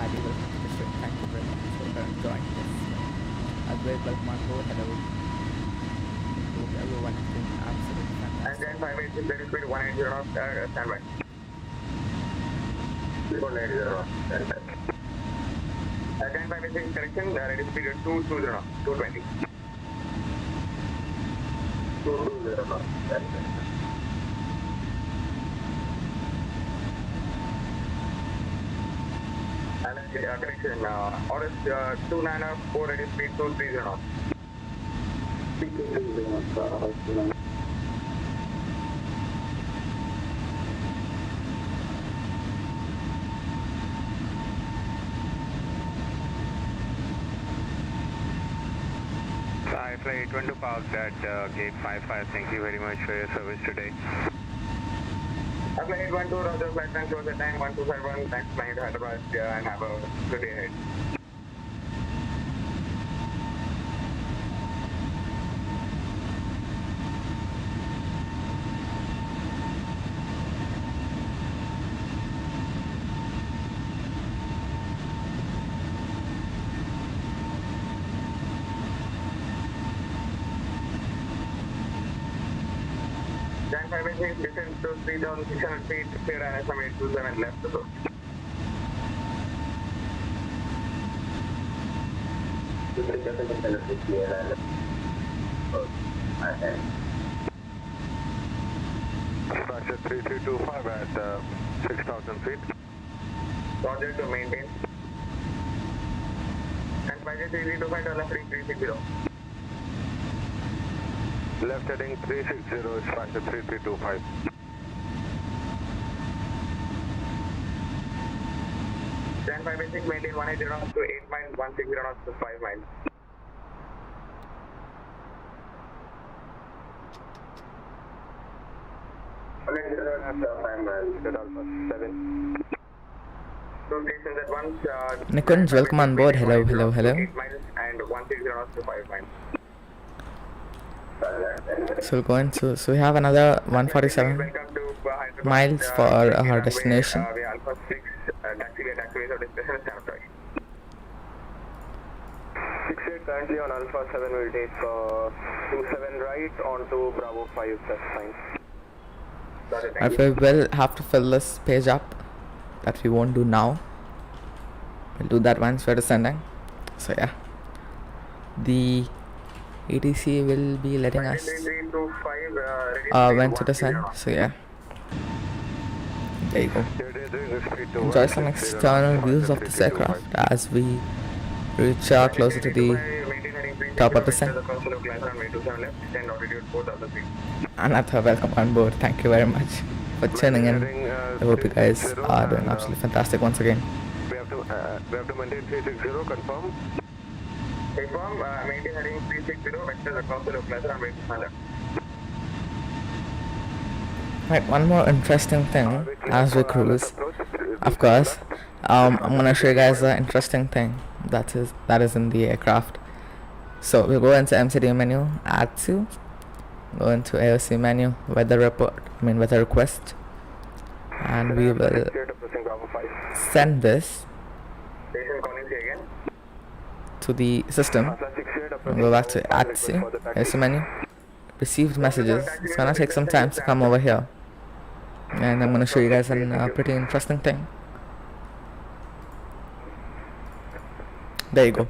Adi, welcome to the show. Thank you very much for joining us. Advait, welcome on board. Hello. Hope everyone is doing absolutely And fantastic. then 586 very speed 180 knots, stand by. 180 knots, stand by. Then 586 correction, ready speed 220 knots, 220. 220 knots, stand by. Correction, AORUS 294 ready speed 230 knots. Speed 230 knots, I flight 812 parked at gate 55. Thank you very much for your service today. Flight 812, Roger, flight time close at time 1251, thanks flying to Hyderabad and have a good day ahead. Giant 586, descent to 3,600 feet, clear and SM 827 left approach. Departure 3325 at 6,000 feet. Roger to maintain. And Spider 3325 $3360. Left heading 360 is Departure 3325. Stand 5 and 6, maintain 180 knots to 8 miles, 160 knots to 5 miles. Good Alpha 7. Two stations at once. Nikunj, welcome on board. Hello, hello, hello. 8 miles and 160 knots to 5 miles. So we'll go into, so we have another 147 Welcome to Hyderabad. miles for our destination. We are Alpha 6, taxiway of discussion is Stand by. 68 currently on Alpha 7 will take 27 right onto Bravo 5, that's fine. If we will have to fill this page up, that we won't do now. We'll do that once we're descending. So yeah, the ATC will be letting us when to descend. So yeah, there you go. Enjoy some external views of this aircraft as we reach closer to the top of the descent. Another welcome on board. Thank you very much for tuning in. I hope you guys are doing absolutely fantastic once again. We have to maintain 360, confirm. Confirm, maintain heading 360, vectors across the local runway 200. Right, one more interesting thing as we cruise. Of course, I'm gonna show you guys the interesting thing that is in the aircraft. So we'll go into MCD menu, add to, go into AOC menu, weather request, and we will send this to the system. Go back to add to AOC menu, received messages. It's gonna take some time to come over here, and I'm gonna show you guys a pretty interesting thing. There you go.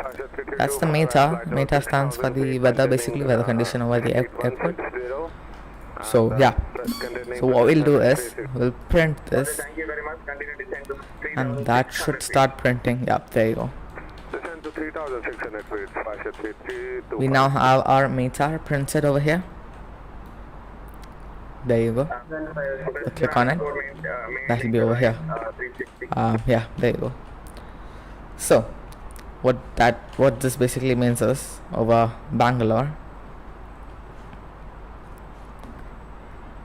That's the META. META stands for the weather, basically weather condition over the airport. So yeah. So what we'll do is we'll print this, and that should start printing. Yep, there you go. We now have our META printed over here. There you go. So click on it. That will be over here. Yeah, there you go. So what this basically means is over Bangalore.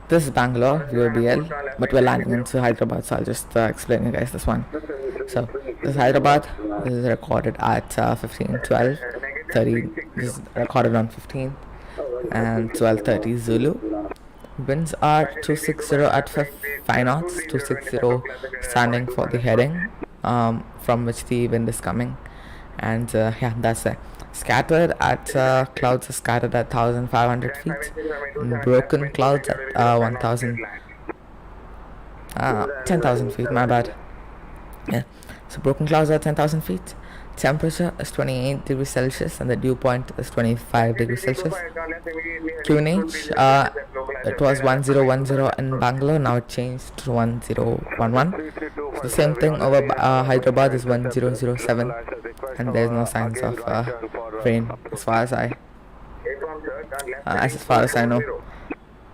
This is Bangalore, VOBL, but we're landing into Hyderabad, so I'll just explain you guys this one. So this is Hyderabad. This is recorded at 15:12 30. This is recorded on 15 and 12:30 Zulu. Winds are 260 at 5 knots, 260 standing for the heading from which the wind is coming. And yeah, that's it. Scattered at clouds are scattered at 1,500 feet. Broken clouds at 10,000 feet. My bad. Yeah. So broken clouds at 10,000 feet. Temperature is 28 degrees Celsius and the dew point is 25 degrees Celsius. QNH, it was 1010 in Bangalore, now it changed to 1011. So the same thing over Hyderabad is 1007, and there's no signs of rain as far as I know.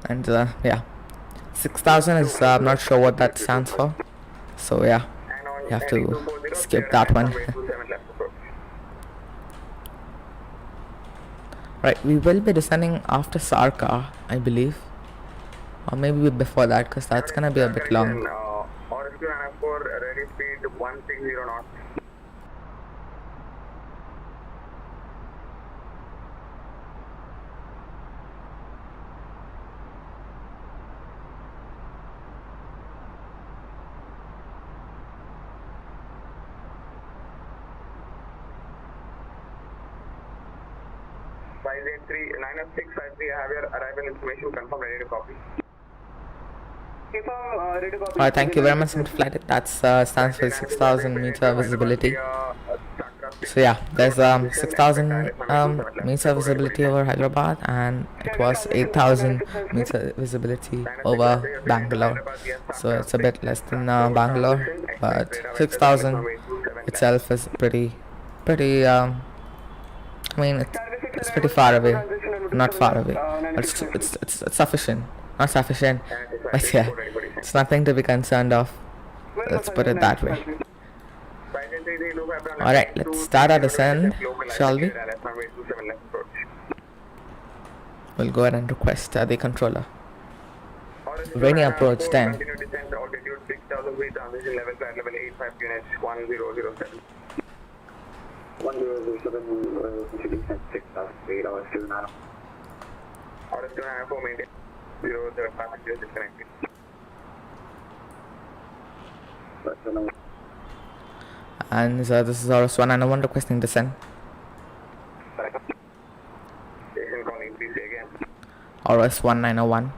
And yeah, 6,000 is I'm not sure what that stands for, so yeah, you have to skip that one. Right, we will be descending after Sarka, I believe, or maybe before that, because that's gonna be a bit long. AORUS 994, ready speed 160 knots. I have your arrival information confirmed, ready to copy. Alright, thank you very much, Sim2FlightDeck. That stands for 6,000 meter visibility. So yeah, there's 6,000 meter visibility over Hyderabad, and it was 8,000 meter visibility over Bangalore. So it's a bit less than Bangalore, but 6,000 itself is pretty. I mean, it's pretty far away, not far away, but it's sufficient, not sufficient, but yeah, it's nothing to be concerned of. Let's put it that way. Alright, let's start our descent, shall we? We'll go ahead and request the controller. Rainy approach 10. Continue descent, altitude 6,000 feet, transition level, flight level 85 units, 1007. 1007, descent 6,000 feet, hours 29. Hours 294, maintain 0, third passenger disconnected. And this is AORUS 191 requesting descent. Station calling, please say again. AORUS 1901.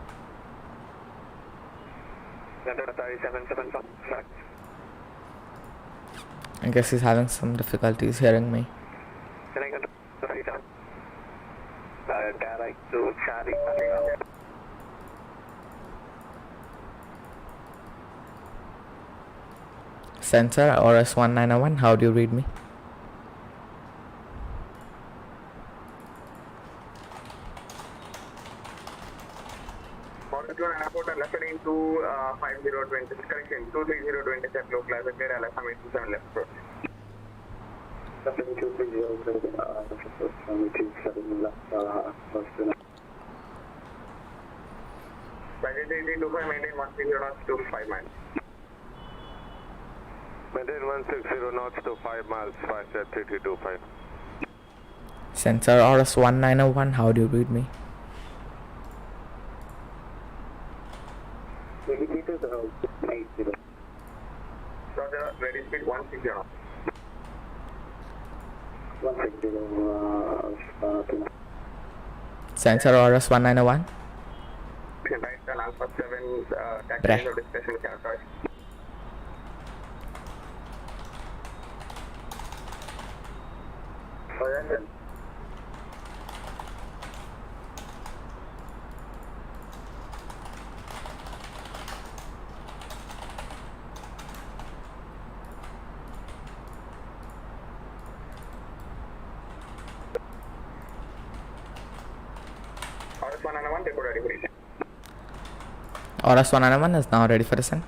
I guess he's having some difficulties hearing me. Sensor AORUS 1901, how do you read me? Order to an airport and left heading to 5020, correction, 23020 set low flight, clear Alpha 27 left approach. Left heading 23020, left approach, 27 left, first to now. By the 325, maintain 130 knots to 5 miles. Maintain 160 knots to 5 miles, fast at 3325. Sensor AORUS 1901, how do you read me? Indicators are 80. Roger, ready speed 160. 160, Sensor AORUS 1901. right turn Alpha 7's Bruh. taxi of discussion characterized. AORUS 191 is now ready for descent.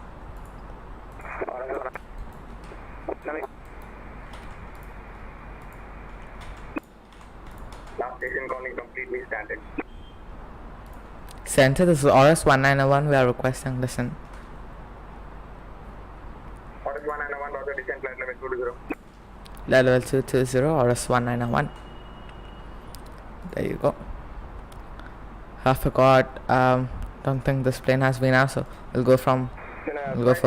Last station calling completely static. Sensor, this is AORUS 1901, we are requesting descent. Order 191, roger, descent flight level 220. Level 220, AORUS 1991. There you go. I forgot, don't think this plane has VNAV, so we'll go for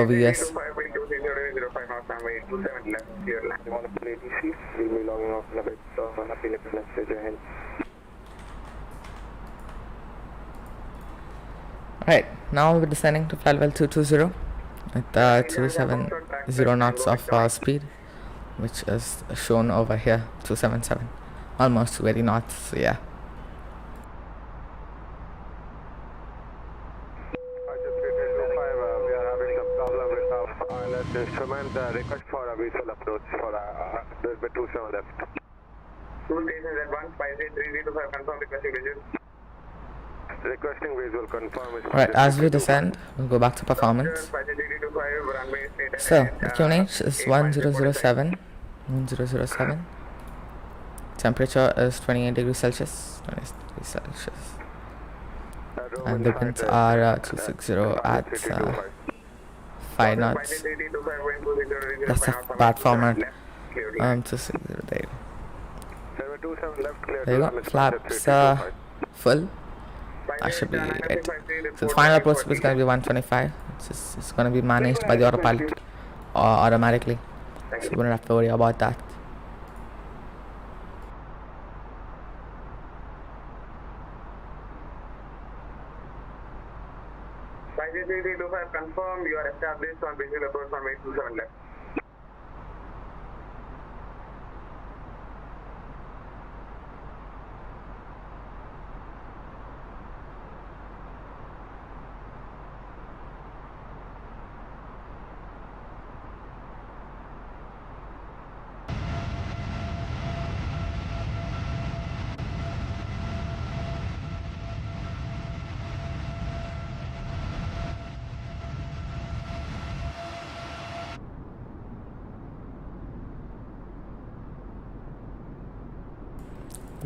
VS. Right, now we're descending to flight level 220 at 270 knots of speed, which is shown over here, 277, almost 280 knots, so yeah. Instrument request for a visual approach for there will be 27 left. Two stations at once, 58325, confirm requesting visual. Requesting visual, confirm. Alright, as we descend, we'll go back to performance. 58325, runway straight So, ahead, the QNH is 1007. Temperature is 28 degrees Celsius. 28 degrees Celsius. And the winds are 260 at 5 knots. That's a bad format. 260 there. There you go. Flaps full. That should be it. So the final approach speed is going to be 125. It's going to be managed by the autopilot automatically. So we don't have to worry about that. Confirm you are established on visual approach on 827 left.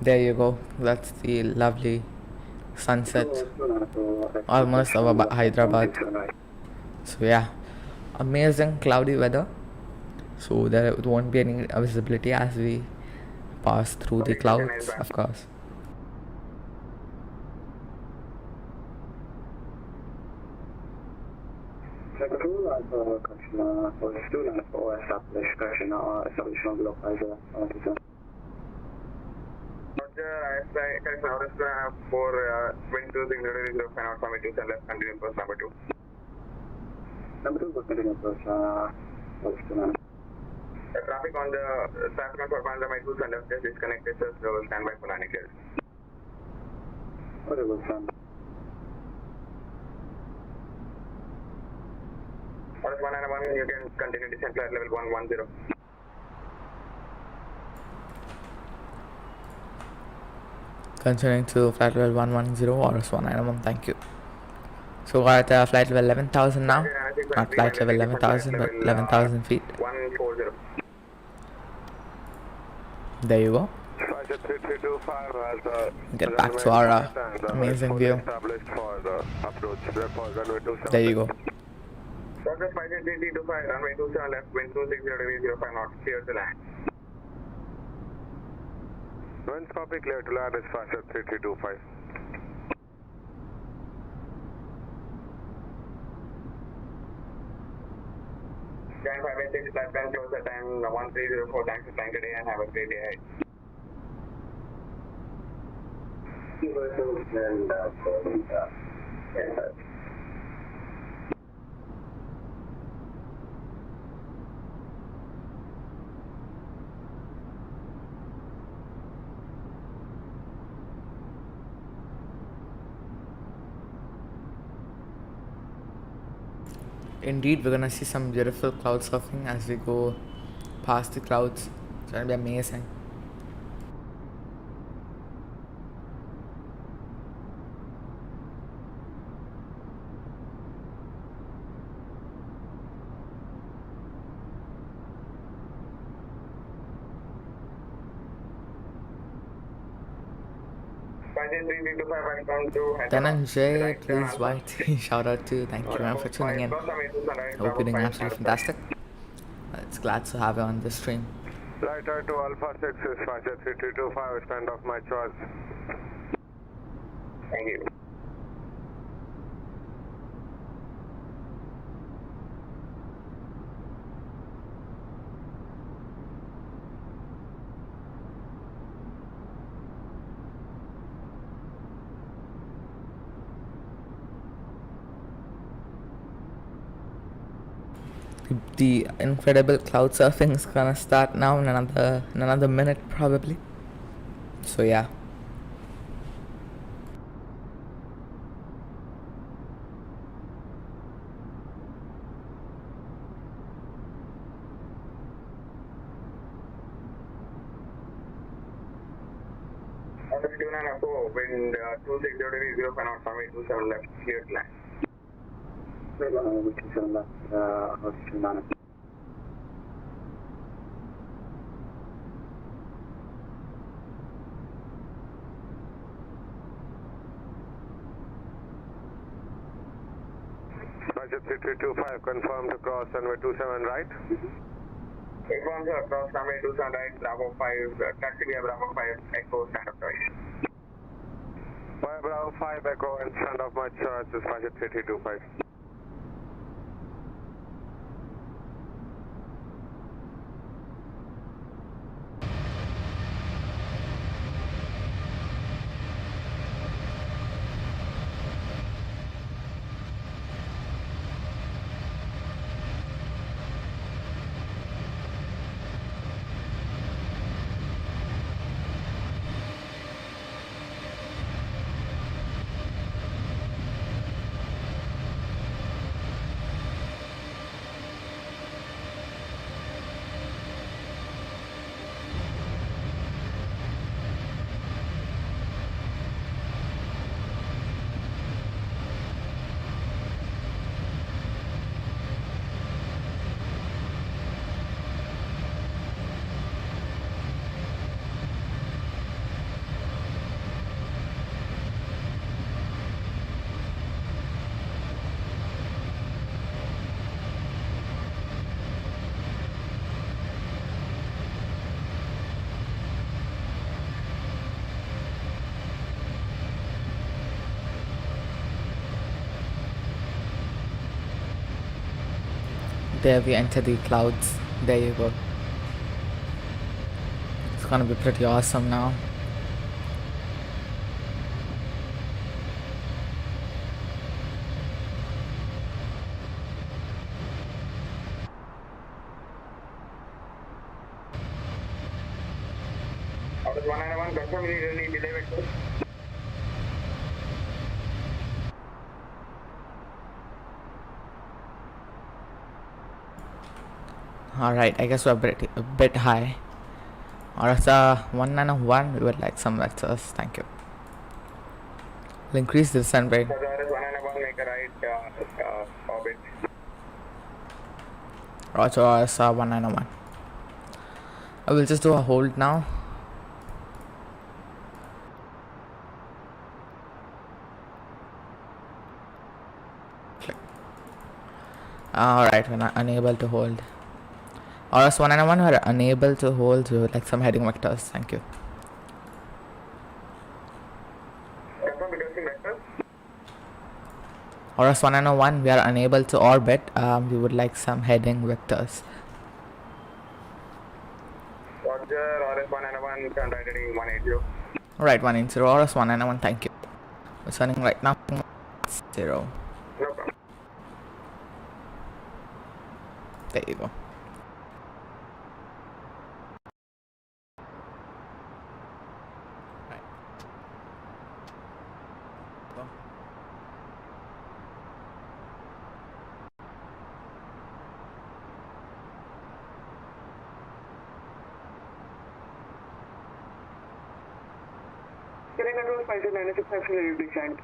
There you go. That's the lovely sunset almost over Hyderabad. So yeah, amazing cloudy weather. So there won't be any visibility as we pass through the clouds, of course. For wind 260 fan out from 27 left, continue course number 2. Number 2, continue course, traffic on the traffic on foot the my 2 left is disconnected, so stand by for landing clear. Very good, sir. AORUS 191, you can continue descent flight level 110. Continuing to flight level 110, AORUS 191, thank you. So we're at flight level 11,000 now. Not flight level 11,000, but 11,000 feet. 140. There you go. Get back to our amazing view. There you go. Progress 53325, runway 27 left, wind 260 degrees 05 knots, clear to land. Winds copy, clear to land is fast at 3325. Jan 586, flight plan close at time 1304, thanks for flying today and have a great day ahead. Indeed, we're gonna see some beautiful cloud surfing as we go past the clouds. It's gonna be amazing. Dhananjay, please white. Shout out to you. Thank you man for tuning in. Hope you're doing absolutely fantastic. It's glad to have you on this stream. Right turn to Alpha 6 is fast at 3325, stand off my choice. Thank you. The incredible cloud surfing is gonna start now in another minute probably. So yeah. Wind 260 degrees 05 knots, runway 27 left, clear to land. 27 left, Roger 3325, confirm to cross runway 27 right. Confirm sir, cross runway 27 right, Bravo 5, taxi via Bravo 5, Echo, stand up choice. Via Bravo 5 Echo and stand off my choice is Roger 3325. There we enter the clouds. There you go. It's gonna be pretty awesome now. AORUS 191, confirm you need any delay vectors. Alright, I guess we're a bit high. AORUS 191, we would like some vectors. Thank you. We'll increase the descent rate. For the AORUS 191, make a right orbit. Roger, AORUS 191. I will just do a hold now. Click. Alright, we're not unable to hold. AORUS 191, we're unable to hold. We would like some heading vectors. Thank you. Confirm reducing vectors. AORUS 191, we are unable to orbit. We would like some heading vectors. Roger, AORUS 191, turn right heading 180. Alright, 180. AORUS 191, thank you. We're turning right now. 0. No problem. There you go. Right. Go. Can I control 5Z965 descent?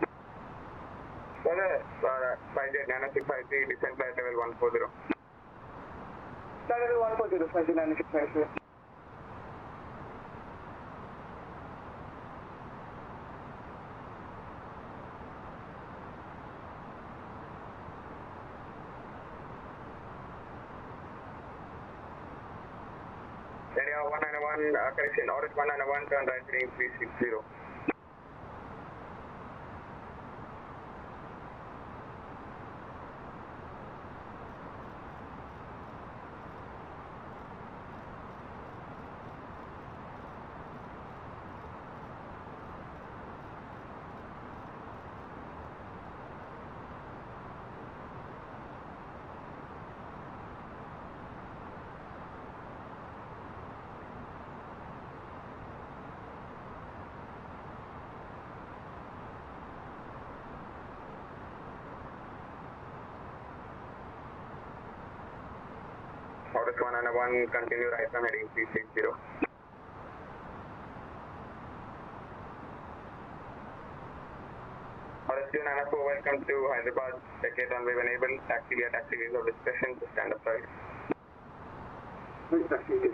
For the 5Z963 descent flight level 140. Flight level 140, 5Z965. Area 191, correction, AORUS 191, turn right heading 360. AORUS 191, continue right from heading 360. AORUS 294, welcome to Hyderabad. Ticket runway enable. Taxi via taxi ways of discretion to stand up right. Which taxi is this?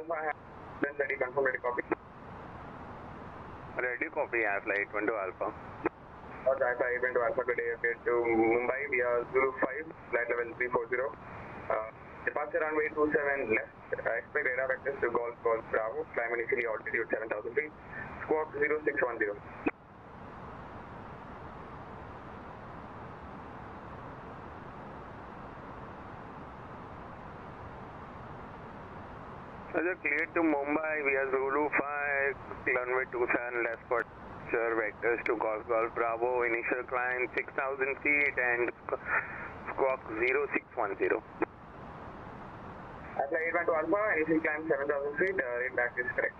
Alpha, then ready, confirm, ready, copy. Ready, copy, flight 1 to Alpha. Okay, flight 1 to Alpha, good day, okay, to Mumbai via Zulu 5, flight level 340. Departure runway 27 left, expect radar vectors to Golf Bravo, climb initially altitude 7,000 feet, squawk 0610. Cleared to Mumbai via Zulu 5, runway 27 left for vectors to Golf Bravo, initial climb 6,000 feet and squawk 0610. Flight 1 to Alpha, initial climb 7,000 feet, rate back is correct.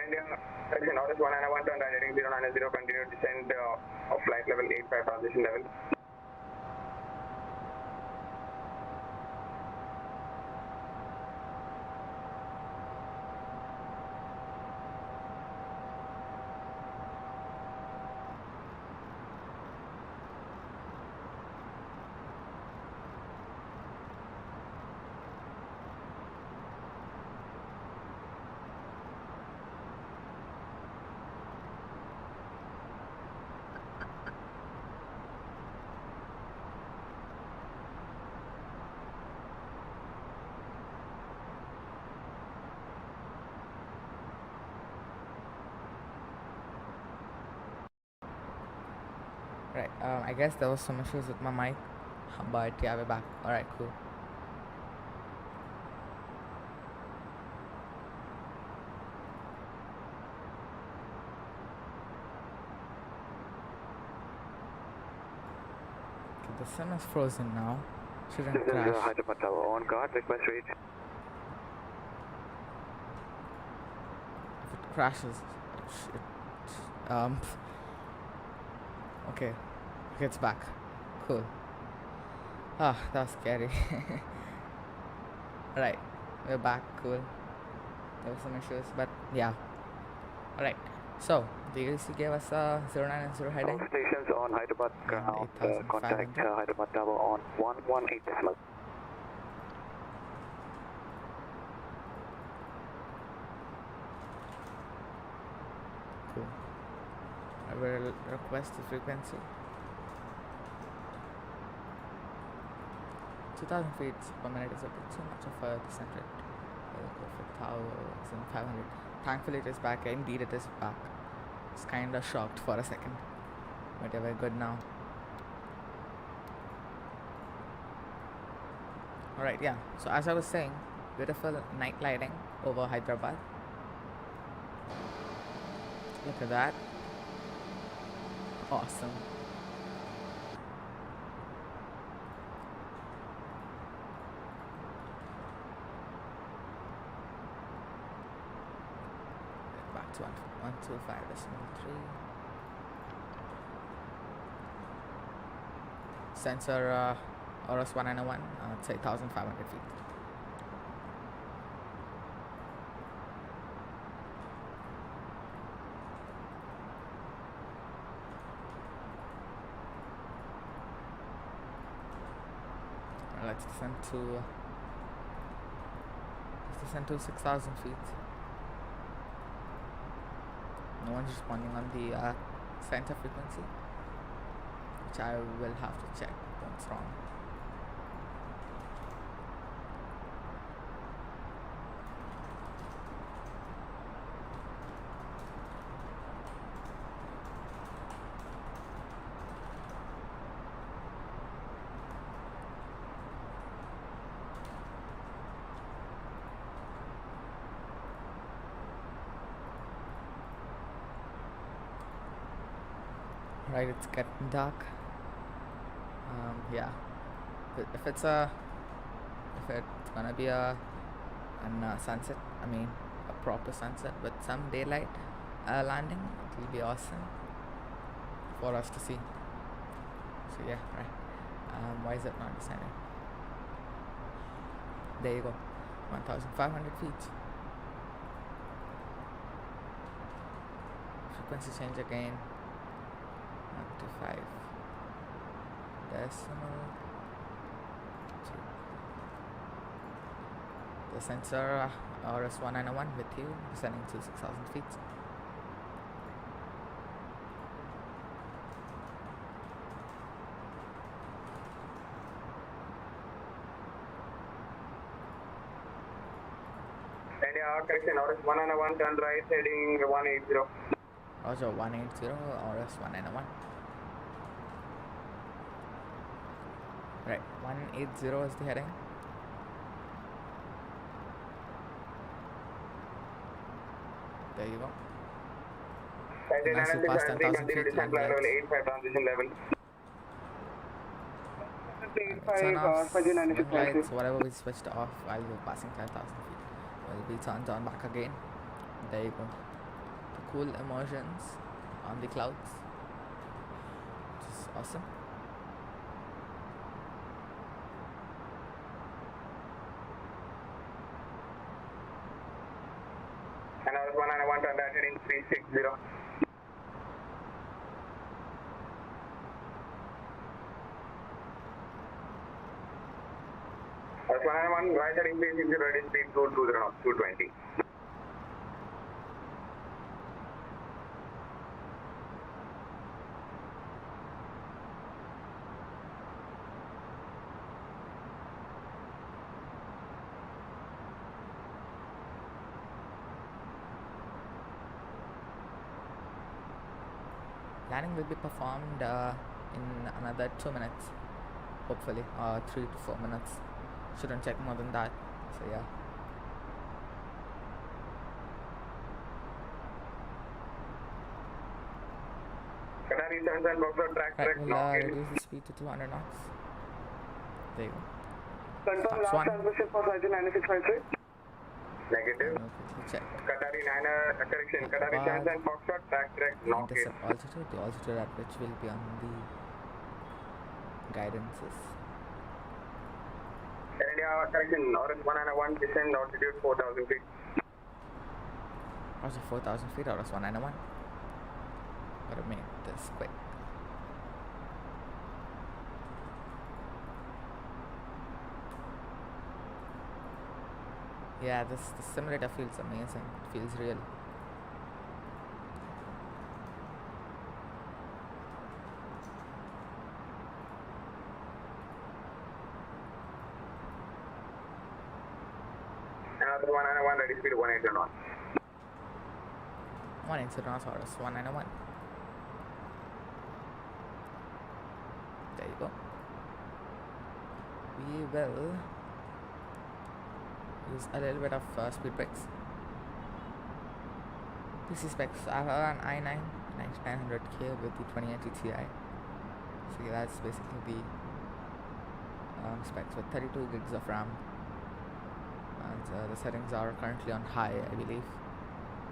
India, section AORUS 191, turn right heading 090, continue descent of flight level 85, transition level. Right, I guess there was some issues with my mic, but yeah, we're back. Alright, cool. Okay, the sim is frozen now. Shouldn't crash. Hyderabad Tower on guard, request reach. If it crashes, okay, it's back. Cool. Ah, that was scary. Right, we're back. Cool. There were some issues, but yeah. Alright, so the EDC gave us a 090 heading. All stations on Hyderabad ground, 8,500. contact Hyderabad Tower on 118 decimal. Cool. I will request the frequency. 2,000 feet per minute is a bit too much of a descent rate. We'll go for 1,500. Thankfully it is back. Indeed it is back. It's kinda shocked for a second. But yeah, we're good now. Alright, yeah. So as I was saying, beautiful night lighting over Hyderabad. Look at that. Awesome. Back to 125.3. Sensor AORUS 191, I'd say 1,500 feet. Let's descend to 6,000 feet. No one's responding on the center frequency, which I will have to check what's wrong. Right, it's getting dark. Yeah. If it's gonna be a sunset, I mean a proper sunset with some daylight landing, it will be awesome for us to see. So yeah, right. Why is it not descending? There you go, 1,500 feet. Frequency change again. 125 decimal 2. The sensor AORUS 191 with you, descending to 6,000 feet. Correction, AORUS 191, turn right, heading 180. Roger, 180, AORUS 191. Right, 180 is the heading. There you go. Nice, you passed 10,000 feet, land level lights. 85 transition level. Turn off swing lights, whatever we switched off while we were passing 10,000 feet will be turned on back again. There you go. The cool immersions on the clouds, which is awesome. And AORUS 191, turn right, heading 360. AORUS 191, right heading 360, ready speed 220. Landing will be performed in another 2 minutes, hopefully, or 3 to 4 minutes. Shouldn't take more than that. So yeah. Qatari 77 Foxtrot, track Right, direct, we'll reduce the speed to 200 knots. There you go. Confirm Fox last one. transmission for Flight 9653. Negative. Quickly check. Qatari 9, correction, Qatari 77 Foxtrot, track direct, The knock in. intercept altitude, the altitude at which will be on the guidances. Air India, correction, AORUS 191, descend altitude 4,000 feet. Also 4,000 feet, AORUS 191. Gotta make this quick. Yeah, the simulator feels amazing. It feels real. AORUS 191, ready speed 180 knots. 180 knots, AORUS 191. There you go. We will use a little bit of speed brakes. PC specs, I have an i9 9900K with the 2080 Ti. So yeah, that's basically the specs with 32 gigs of RAM. And the settings are currently on high, I believe.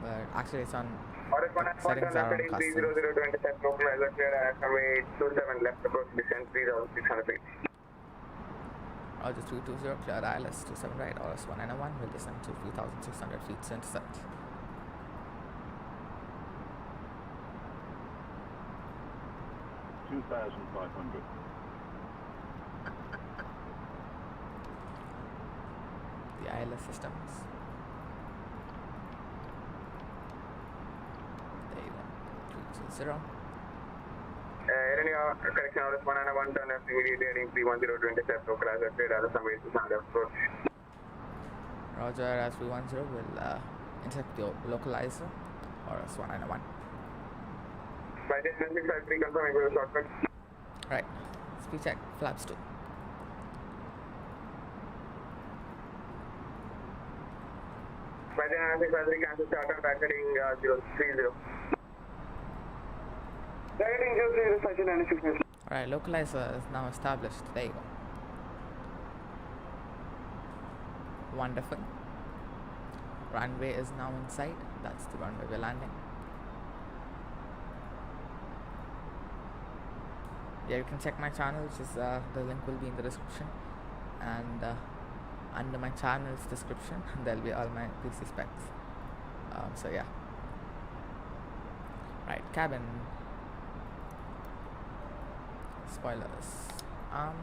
But actually it's on, AORUS 191, settings are on heading custom. 30027, localizer clear, runway 27, left approach, descent 3,600 feet. Roger 320, clear ILS 27 right, AORUS 191 will descend to 3,600 feet to intercept. $2,500. The ILS systems. There you go. 320. Air India, correction, AORUS 191, turn left immediately heading 310 to intercept, localizer clear, runway 27, left approach. Roger, as 310 will intercept the localizer, AORUS 191. Flight 9653, confirming with a shortcut. Right, speed check, flaps 2. Flight 9653, cancel charter, back heading 030. Heading Alright, localizer is now established. There you go. Wonderful. Runway is now in sight. That's the runway we're landing. Yeah, you can check my channel, which is the link will be in the description, and under my channel's description there'll be all my PC specs. So yeah. Right, cabin. Spoilers armed.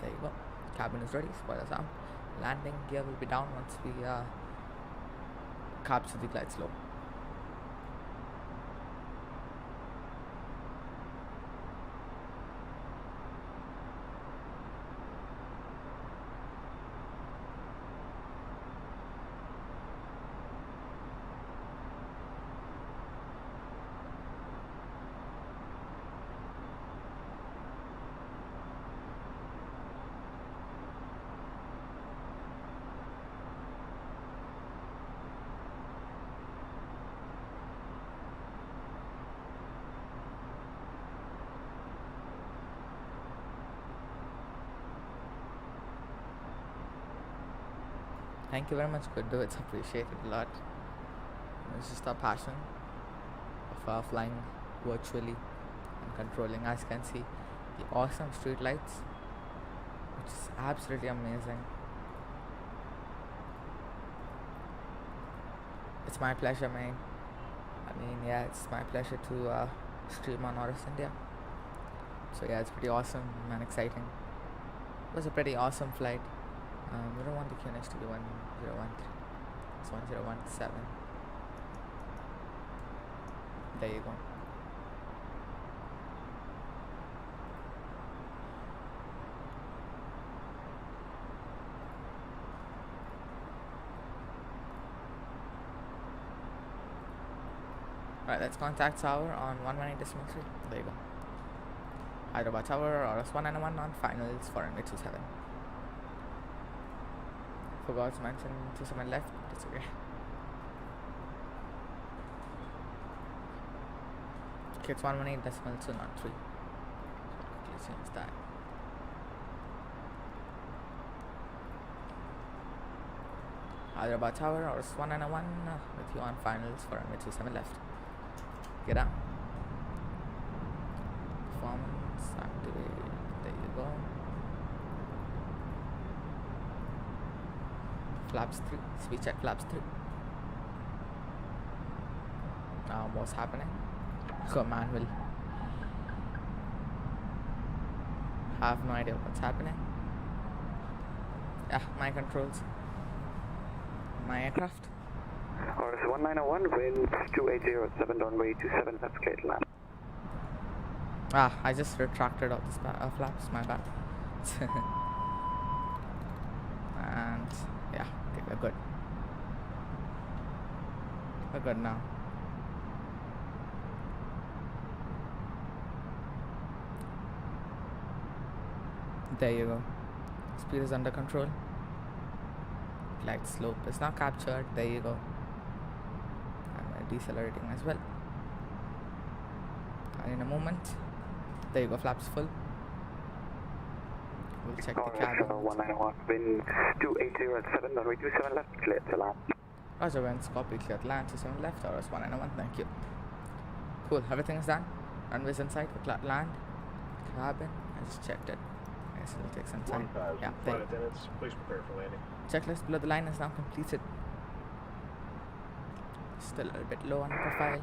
There you go. Cabin is ready. Spoilers armed. Landing gear will be down once we capture the glide slope. Thank you very much, Kudu. It's appreciated a lot. It's just our passion of flying virtually and controlling, as you can see, the awesome street lights, which is absolutely amazing. It's my pleasure, man. I mean, yeah, it's my pleasure to stream on AORUS India. So yeah, it's pretty awesome and exciting. It was a pretty awesome flight. We don't want the QNH to be 1013. It's 1017. There you go. Right, let's contact tower on 118.3. There you go. Hyderabad tower, AORUS 191 on finals for runway 27. Forgot to mention 27 left. That's okay. Okay, it's 118.2, not 3. Let's change that. Hyderabad tower, AORUS 191 with you on finals for runway 27 left. Get out. Performance activate. There you go. Flaps 3. Speed check flaps 3. Now what's happening? So man will have no idea what's happening. Yeah, my controls. My aircraft. AORUS 1901, wind 2807, runway 27 left, straight land. I just retracted all the flaps, my bad. And yeah, okay, we're good. We're good now. There you go. Speed is under control. Glide slope is now captured. There you go. And we're decelerating as well. And in a moment, there you go, flaps full. We'll check the cabin. 191, wind 2807, runway 27 left, clear to land. Roger, winds, copy, clear to land, 27 left, AORUS 191, thank you. Cool, everything is done. Runway's in sight, we land. Cabin, I just checked it. I guess it'll take some time. Yeah, flight attendants, please prepare for landing. Checklist below the line is now completed. Still a little bit low on the profile.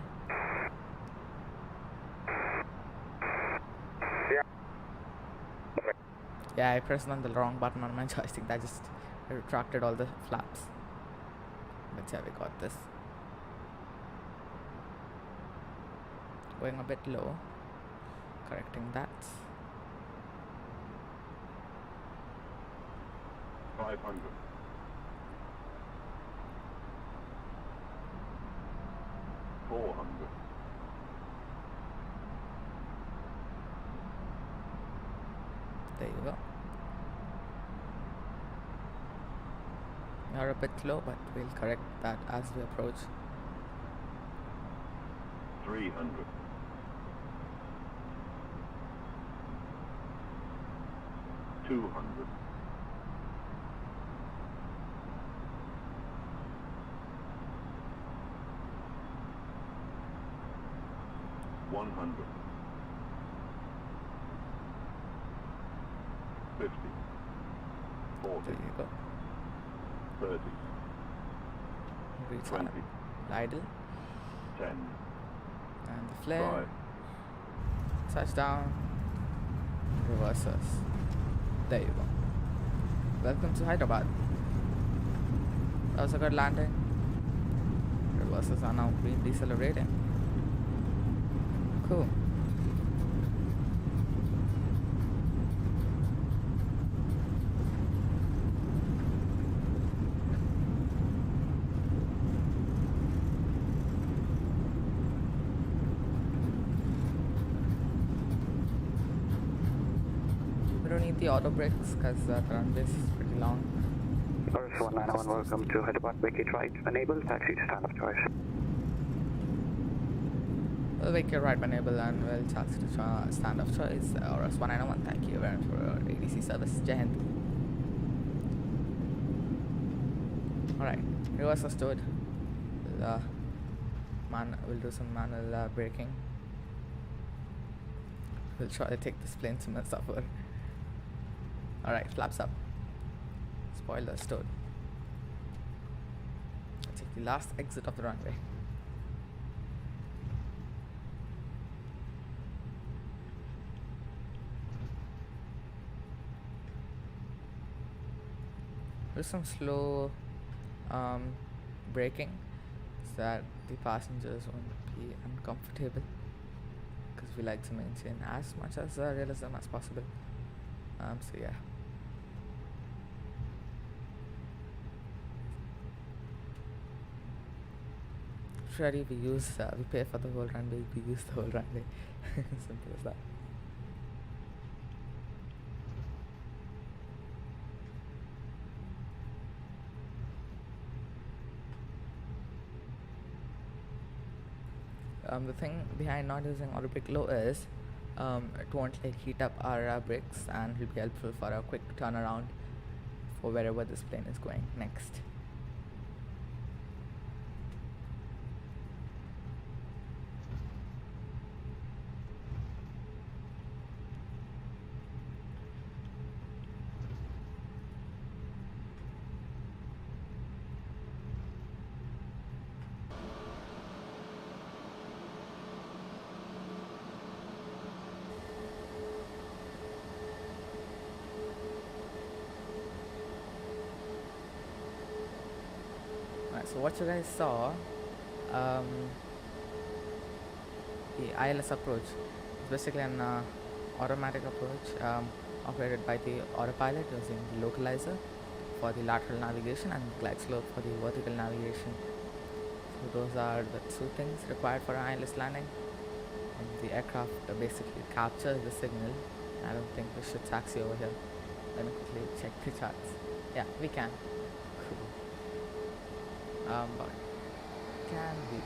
Yeah, I pressed on the wrong button on my joystick. That just retracted all the flaps. But yeah, we got this. Going a bit low. Correcting that. 500. There you go. We are a bit low, but we'll correct that as we approach. 300. 200. 100. 50. 40. There you go. 30. Retard. 20. Idle. 10. And the flare. 5. Touchdown. Reverses. There you go. Welcome to Hyderabad. That was a good landing. Reverses are now being decelerating. Cool. We don't need the auto brakes because the runway is pretty long. AORUS 191, welcome to Hyderabad. Make it right. Enable taxi to stand of choice. We'll make your right enable and we'll taxi to stand of choice. AORUS 191, thank you very much for your ADC service. Jai Hind. Alright, reverse are stored. We'll do some manual braking. We'll try to take this plane to Mustafar. Alright, flaps up. Spoiler stored. I'll take the last exit of the runway. There's some slow braking so that the passengers won't be uncomfortable, because we like to maintain as much as realism as possible. So yeah. Surely we pay for the whole runway, we use the whole runway. Simple as that. The thing behind not using auto brake low is it won't like heat up our brakes, and will be helpful for a quick turnaround for wherever this plane is going next. So what you guys saw, the ILS approach is basically an automatic approach operated by the autopilot using the localizer for the lateral navigation and glide slope for the vertical navigation. So those are the two things required for an ILS landing. And the aircraft basically captures the signal. I don't think we should taxi over here. Let me quickly check the charts. Yeah, we can. Cool. But can we?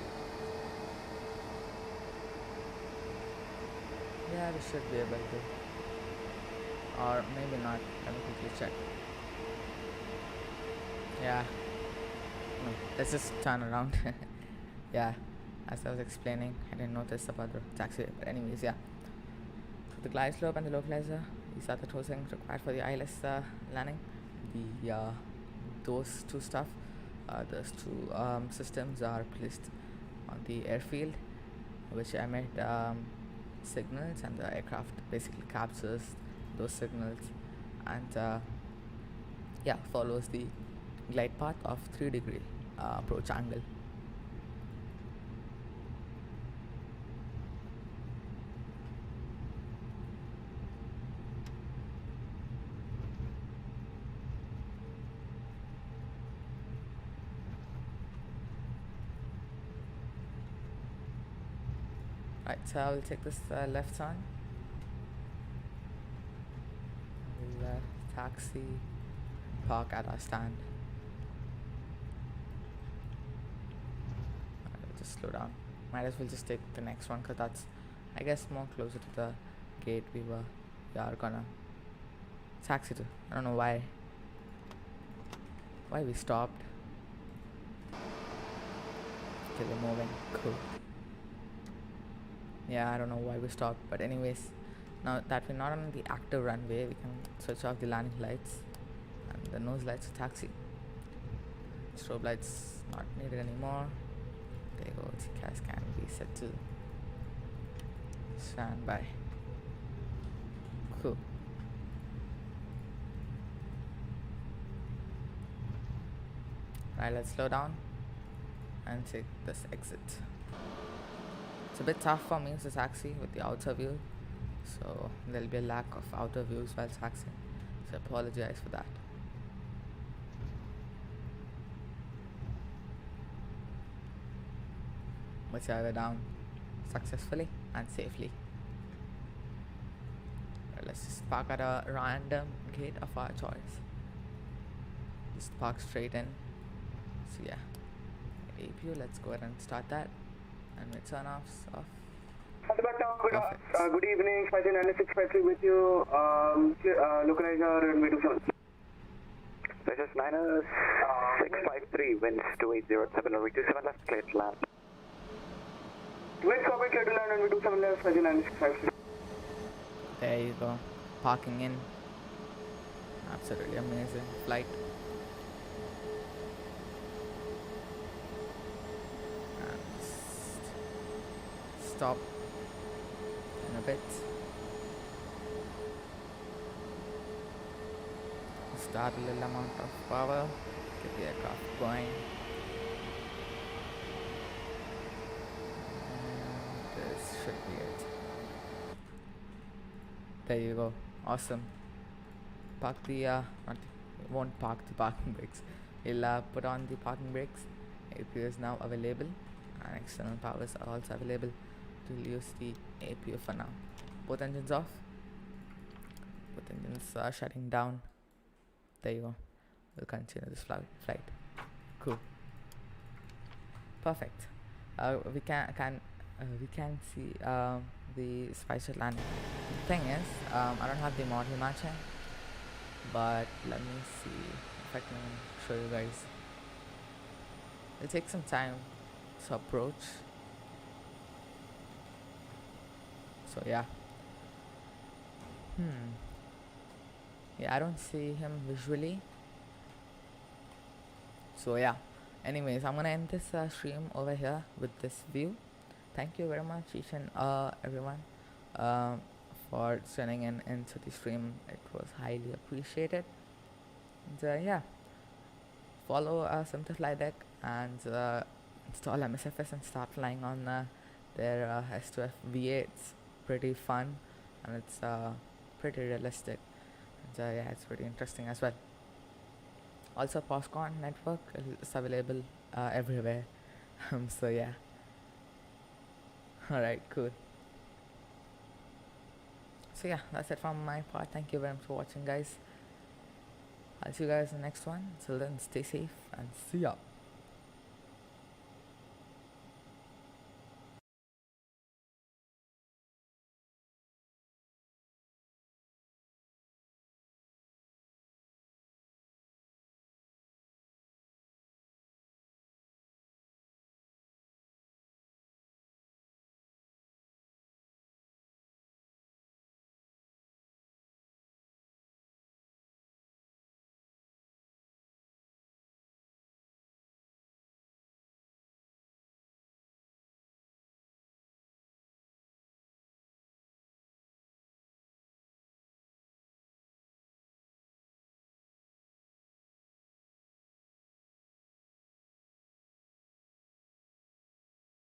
Yeah, we should be able to, or maybe not. Let me quickly check. Yeah, no, let's just turn around. Yeah, as I was explaining, I didn't notice about the taxiway, but anyways, yeah. So the glide slope and the localizer, these are the two things required for the ILS landing. The those two stuff. Those two systems are placed on the airfield, which emit signals, and the aircraft basically captures those signals and yeah, follows the glide path of 3-degree approach angle. Right, so I will take this left turn. We'll taxi, park at our stand. I'll just slow down. Might as well just take the next one, because that's, I guess, more closer to the gate we are gonna taxi to. I don't know why we stopped. Okay, we're moving. Cool. Yeah, I don't know why we stopped, but anyways, now that we're not on the active runway, we can switch off the landing lights and the nose lights for taxi. Strobe lights not needed anymore. There you go. TCAS can be set to standby. Cool. Right, let's slow down and take this exit. It's a bit tough for me to taxi with the outer view, so there'll be a lack of outer views while taxiing, so I apologize for that. But yeah, we're down successfully and safely. Right, let's just park at a random gate of our choice. Just park straight in. So yeah, APU, let's go ahead and start that, and we turn off. Perfect. Good evening, 59653 with you, localizer runway 27. This is Niners 653, winds 2807, runway 27 left, clear to land. West copy, clear to land, runway 27 left, 59653. There you go, parking in. Absolutely amazing flight. And stop in a bit. Start a little amount of power, get the aircraft going. And this should be it. There you go, awesome. Park the, won't park the parking brakes. We'll put on the parking brakes. APU is now available, and external powers are also available. We'll use the APU for now. Both engines off. Both engines are shutting down. There you go. We'll continue this flight. Cool. Perfect. We can see the SpiceJet landing. The thing is, I don't have the model matching, but let me see if I can show you guys. It'll take some time to approach. So yeah. Yeah, I don't see him visually. So yeah. Anyways, I'm gonna end this stream over here with this view. Thank you very much, each and everyone, for tuning in into the stream. It was highly appreciated. And yeah, follow Sim2FlightDeck and install MSFS and start flying on their S2F V8s. Pretty fun, and it's pretty realistic. And yeah, it's pretty interesting as well. Also, Postcon network is available everywhere. So yeah. Alright, cool. So yeah, that's it from my part. Thank you very much for watching, guys. I'll see you guys in the next one. Till then, stay safe and see ya.